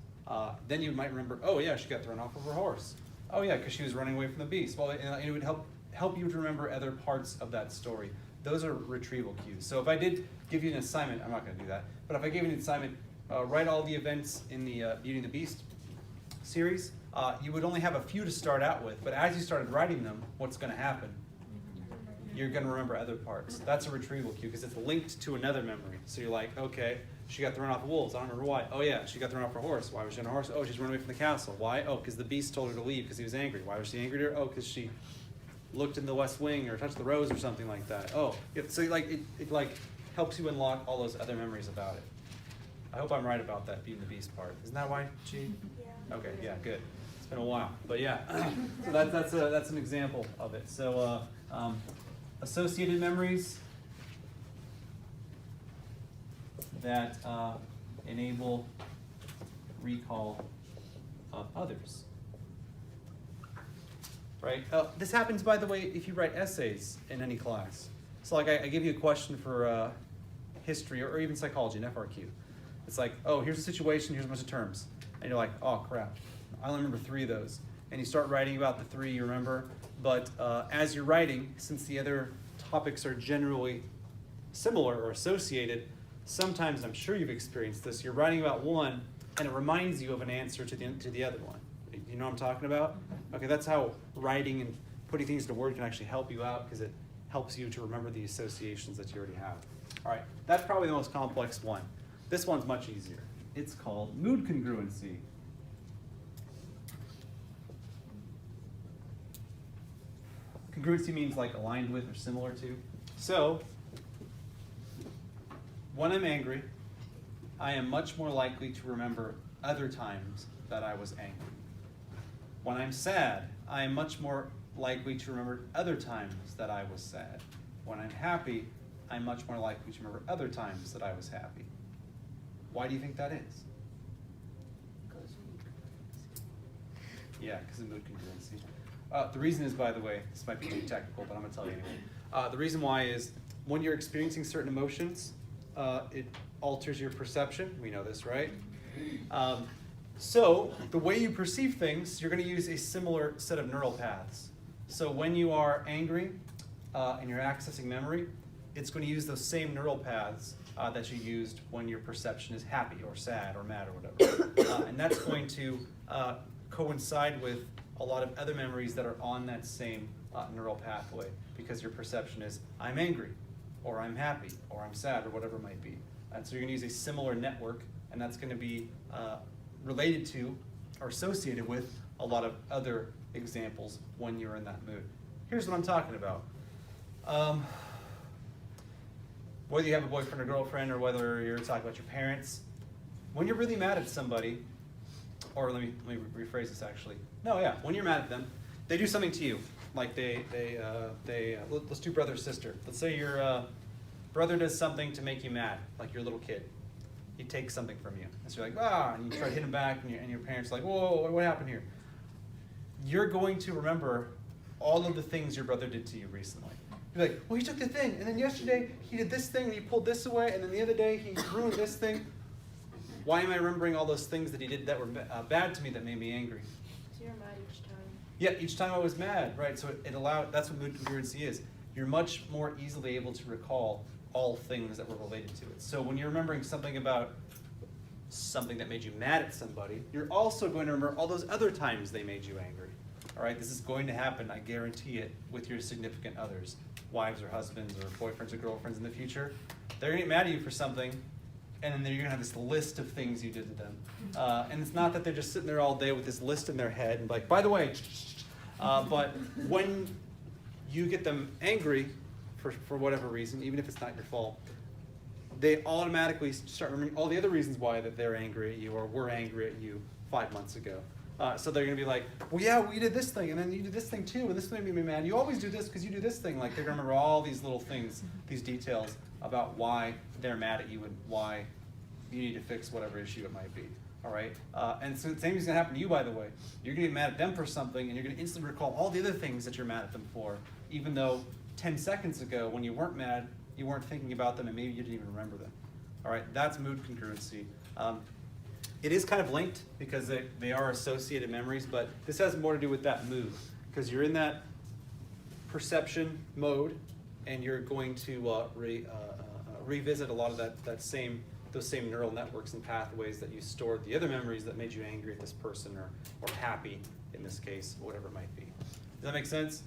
Then you might remember, oh yeah, she got thrown off of her horse. Oh yeah, because she was running away from the beast. Well, it would help you to remember other parts of that story. Those are retrieval cues. So if I did give you an assignment, I'm not going to do that, but if I gave you an assignment, write all the events in the Beauty and the Beast series, you would only have a few to start out with, but as you started writing them, what's going to happen? You're going to remember other parts. That's a retrieval cue because it's linked to another memory. So you're like, okay, she got thrown off the wolves. I don't remember why. Oh yeah, she got thrown off her horse. Why was she on a horse? Oh, she's running away from the castle. Why? Oh, because the beast told her to leave because he was angry. Why was she angry at her? Oh, because she looked in the West Wing or touched the rose or something like that. Oh, so like it like helps you unlock all those other memories about it. I hope I'm right about that Beauty and the Beast part. Isn't that why, G? Yeah. Okay, yeah, good. It's been a while, but yeah. So that's an example of it. So associated memories that enable recall of others. right? This happens, by the way, if you write essays in any class. So like I give you a question for history or even psychology, an FRQ. It's like, oh, here's a situation, here's a bunch of terms. And you're like, oh crap, I only remember 3 of those. And you start writing about the 3 you remember, but as you're writing, since the other topics are generally similar or associated, sometimes, I'm sure you've experienced this, you're writing about one and it reminds you of an answer to the other one. You know what I'm talking about? Okay, that's how writing and putting things into word can actually help you out, because it helps you to remember the associations that you already have. All right, that's probably the most complex one. This one's much easier. It's called mood congruency. Congruency means like aligned with or similar to. So, when I'm angry, I am much more likely to remember other times that I was angry. When I'm sad, I am much more likely to remember other times that I was sad. When I'm happy, I'm much more likely to remember other times that I was happy. Why do you think that is? Yeah, because of mood congruency. The reason is, by the way, this might be too technical, but I'm going to tell you anyway. The reason why is when you're experiencing certain emotions, it alters your perception. We know this, right? So the way you perceive things, you're going to use a similar set of neural paths. So when you are angry and you're accessing memory, it's going to use those same neural paths that you used when your perception is happy or sad or mad or whatever. And that's going to coincide with a lot of other memories that are on that same neural pathway, because your perception is, I'm angry, or I'm happy, or I'm sad, or whatever it might be. And so you're going to use a similar network, and that's going to be related to or associated with a lot of other examples when you're in that mood. Here's what I'm talking about. Whether you have a boyfriend or girlfriend, or whether you're talking about your parents, when you're really mad at somebody, or let me rephrase this actually. No, yeah, when you're mad at them, they do something to you. Like let's do brother sister. Let's say your brother does something to make you mad, like you're a little kid. He takes something from you. And so you're like, and you try to hit him back, and your parents are like, whoa, what happened here? You're going to remember all of the things your brother did to you recently. You're like, well, he took the thing, and then yesterday he did this thing, and he pulled this away, and then the other day he ruined this thing. Why am I remembering all those things that he did that were bad to me that made me angry? So you're mad each time. Yeah, each time I was mad, right? So that's what mood congruency is. You're much more easily able to recall all things that were related to it. So when you're remembering something about something that made you mad at somebody, you're also going to remember all those other times they made you angry. All right, this is going to happen, I guarantee it, with your significant others, wives or husbands or boyfriends or girlfriends in the future. They're gonna get mad at you for something, and then you're gonna have this list of things you did to them. And it's not that they're just sitting there all day with this list in their head and like, by the way, but when you get them angry for whatever reason, even if it's not your fault, they automatically start remembering all the other reasons why that they're angry at you or were angry at you 5 months ago. So they're gonna be like, well, yeah, we did this thing, and then you did this thing too, and this made me mad. You always do this because you do this thing. Like they're gonna remember all these little things, these details about why they're mad at you and why you need to fix whatever issue it might be. All right, and so the same is gonna happen to you, by the way. You're gonna get mad at them for something, and you're gonna instantly recall all the other things that you're mad at them for, even though 10 seconds ago, when you weren't mad, you weren't thinking about them, and maybe you didn't even remember them. All right, that's mood congruency. It is kind of linked because they are associated memories, but this has more to do with that mood, because you're in that perception mode, and you're going to revisit a lot of those same neural networks and pathways that you stored the other memories that made you angry at this person or happy in this case, whatever it might be. Does that make sense?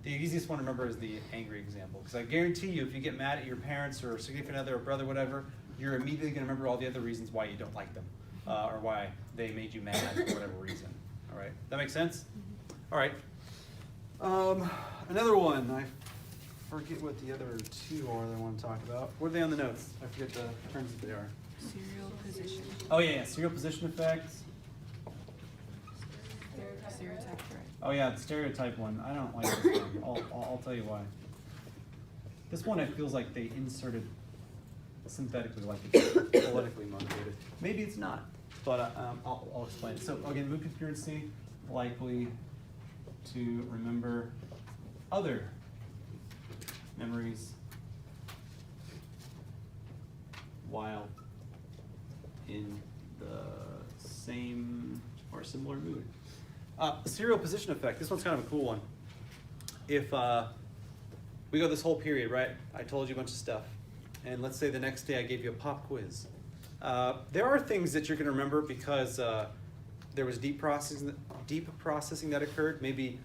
The easiest one to remember is the angry example, because I guarantee you if you get mad at your parents or significant other or brother, whatever, you're immediately going to remember all the other reasons why you don't like them. Or why they made you mad for whatever reason. All right, that makes sense? All right. Another one, I forget what the other two are that I want to talk about. What are they on the notes? I forget the terms that they are. Serial position. Oh yeah, serial position effects. Stereotype, right? Oh yeah, the stereotype one. I don't like this one. I'll tell you why. This one, it feels like they inserted synthetically, like it's politically motivated. Maybe it's not. But I'll explain it. So again, mood congruency, likely to remember other memories while in the same or similar mood. Serial position effect. This one's kind of a cool one. If we go this whole period, right? I told you a bunch of stuff. And let's say the next day I gave you a pop quiz. There are things that you're going to remember because there was deep processing that occurred. Maybe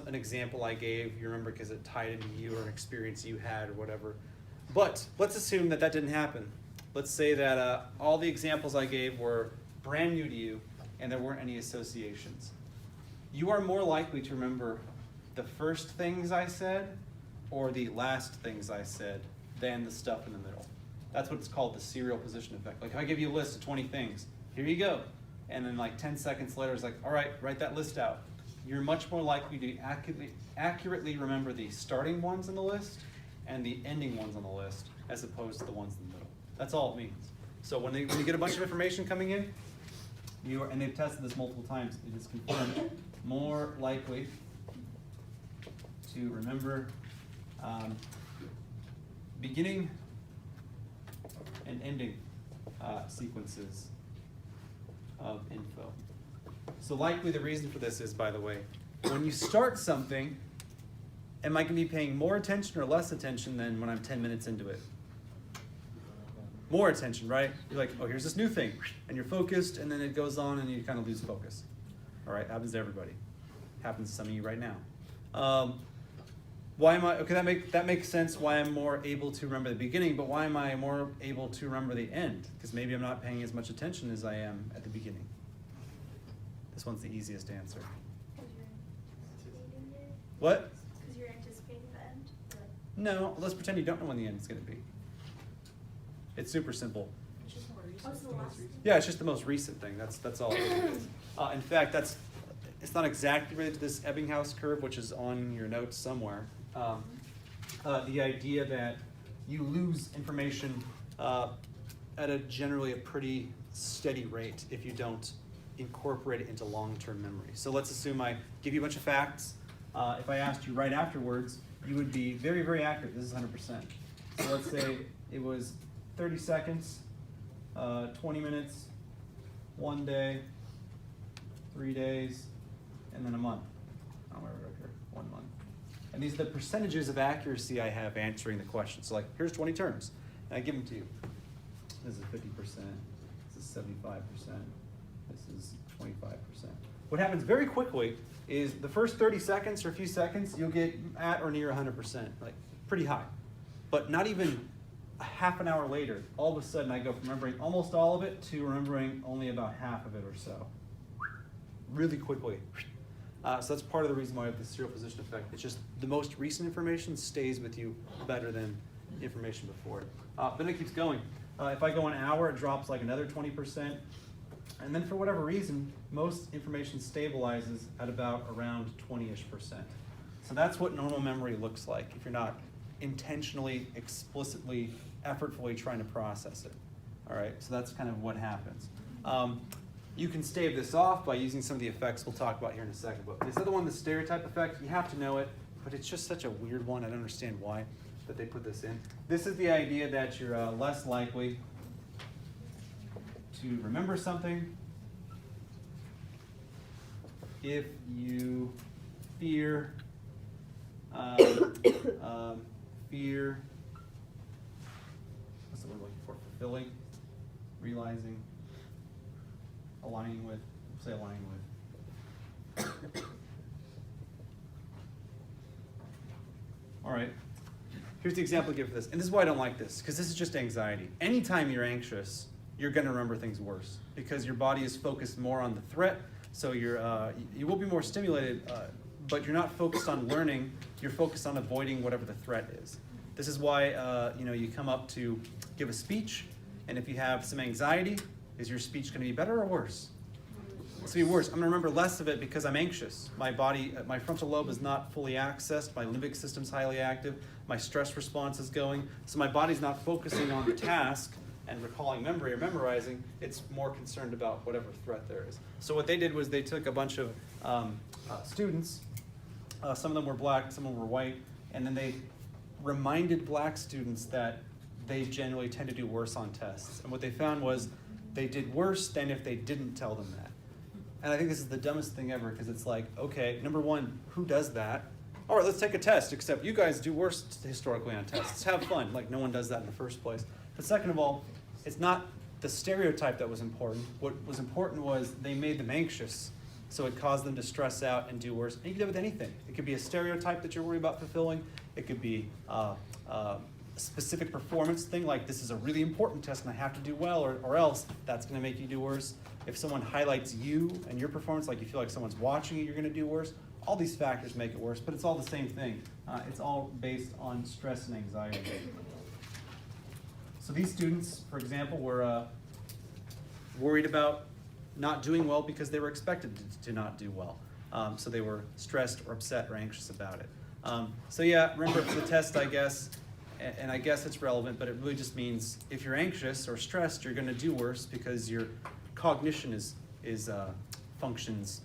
an example I gave, you remember because it tied into you or an experience you had or whatever. But let's assume that that didn't happen. Let's say that all the examples I gave were brand new to you and there weren't any associations. You are more likely to remember the first things I said or the last things I said than the stuff in the middle. That's what it's called, the serial position effect. Like if I give you a list of 20 things, here you go. And then like 10 seconds later, it's like, all right, write that list out. You're much more likely to accurately remember the starting ones on the list and the ending ones on the list as opposed to the ones in the middle. That's all it means. So when you get a bunch of information coming in, and they've tested this multiple times, it is confirmed, more likely to remember beginning and ending sequences of info. So likely the reason for this is, by the way, when you start something, am I going to be paying more attention or less attention than when I'm 10 minutes into it? More attention, right? You're like, oh, here's this new thing, and you're focused, and then it goes on, and you kind of lose focus. All right, happens to everybody. Happens to some of you right now. Why am I, okay, that makes sense why I'm more able to remember the beginning, but why am I more able to remember the end? Because maybe I'm not paying as much attention as I am at the beginning. This one's the easiest answer. Because you're anticipating it? What? Because you're anticipating the end? Like, No, let's pretend you don't know when the end is going to be. It's super simple. It's just more oh, it's the last thing? Yeah, it's just the most recent thing. That's all it is. In fact, it's not exactly related to this Ebbinghaus curve, which is on your notes somewhere. The idea that you lose information at generally a pretty steady rate if you don't incorporate it into long-term memory. So let's assume I give you a bunch of facts. If I asked you right afterwards, you would be very, very accurate. This is 100%. So let's say it was 30 seconds, 20 minutes, 1 day, 3 days, and then a month. I don't remember right here, 1 month. And these are the percentages of accuracy I have answering the question. So like, here's 20 terms, and I give them to you. This is 50%, this is 75%, this is 25%. What happens very quickly is the first 30 seconds or a few seconds, you'll get at or near 100%, like pretty high. But not even a half an hour later, all of a sudden I go from remembering almost all of it to remembering only about half of it or so. Really quickly. So that's part of the reason why I have the serial position effect. It's just the most recent information stays with you better than information before it. Then it keeps going. If I go an hour, it drops like another 20%. And then for whatever reason, most information stabilizes at about around 20-ish%. So that's what normal memory looks like if you're not intentionally, explicitly, effortfully trying to process it. All right, so that's kind of what happens. You can stave this off by using some of the effects we'll talk about here in a second. But this other one, the stereotype effect, you have to know it, but it's just such a weird one. I don't understand why that they put this in. This is the idea that you're less likely to remember something if you fear fear, what's the word I'm looking for? Fulfilling, realizing, aligning with, say aligning with. All right, here's the example I give for this. And this is why I don't like this, because this is just anxiety. Anytime you're anxious, you're gonna remember things worse because your body is focused more on the threat. So you will be more stimulated, but you're not focused on learning, you're focused on avoiding whatever the threat is. This is why you come up to give a speech, and if you have some anxiety, is your speech going to be better or worse? It's going to be worse. I'm going to remember less of it because I'm anxious. My body, my frontal lobe is not fully accessed, my limbic system's highly active, my stress response is going, so my body's not focusing on the task and recalling memory or memorizing, it's more concerned about whatever threat there is. So what they did was they took a bunch of students Some of them were black, some of them were white, and then they reminded black students that they generally tend to do worse on tests. And what they found was they did worse than if they didn't tell them that. And I think this is the dumbest thing ever, because it's like, okay, number one, who does that? All right, let's take a test, except you guys do worse historically on tests. Have fun. Like, no one does that in the first place. But second of all, it's not the stereotype that was important. What was important was they made them anxious, so it caused them to stress out and do worse. And you can do it with anything. It could be a stereotype that you're worried about fulfilling. It could be a specific performance thing, like this is a really important test and I have to do well, or else that's going to make you do worse. If someone highlights you and your performance, like you feel like someone's watching you, you're going to do worse. All these factors make it worse, but it's all the same thing. It's all based on stress and anxiety. So these students, for example, were worried about not doing well because they were expected to not do well. So they were stressed or upset or anxious about it. So yeah, remember for the test, I guess, and I guess it's relevant, but it really just means if you're anxious or stressed, you're going to do worse because your cognition functions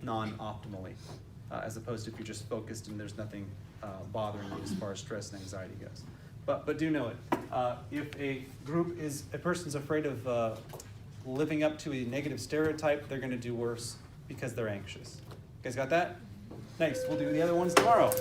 non-optimally, as opposed to if you're just focused and there's nothing bothering you as far as stress and anxiety goes. But do know it. If a person's afraid of living up to a negative stereotype, they're going to do worse because they're anxious. You guys got that? Nice. We'll do the other ones tomorrow.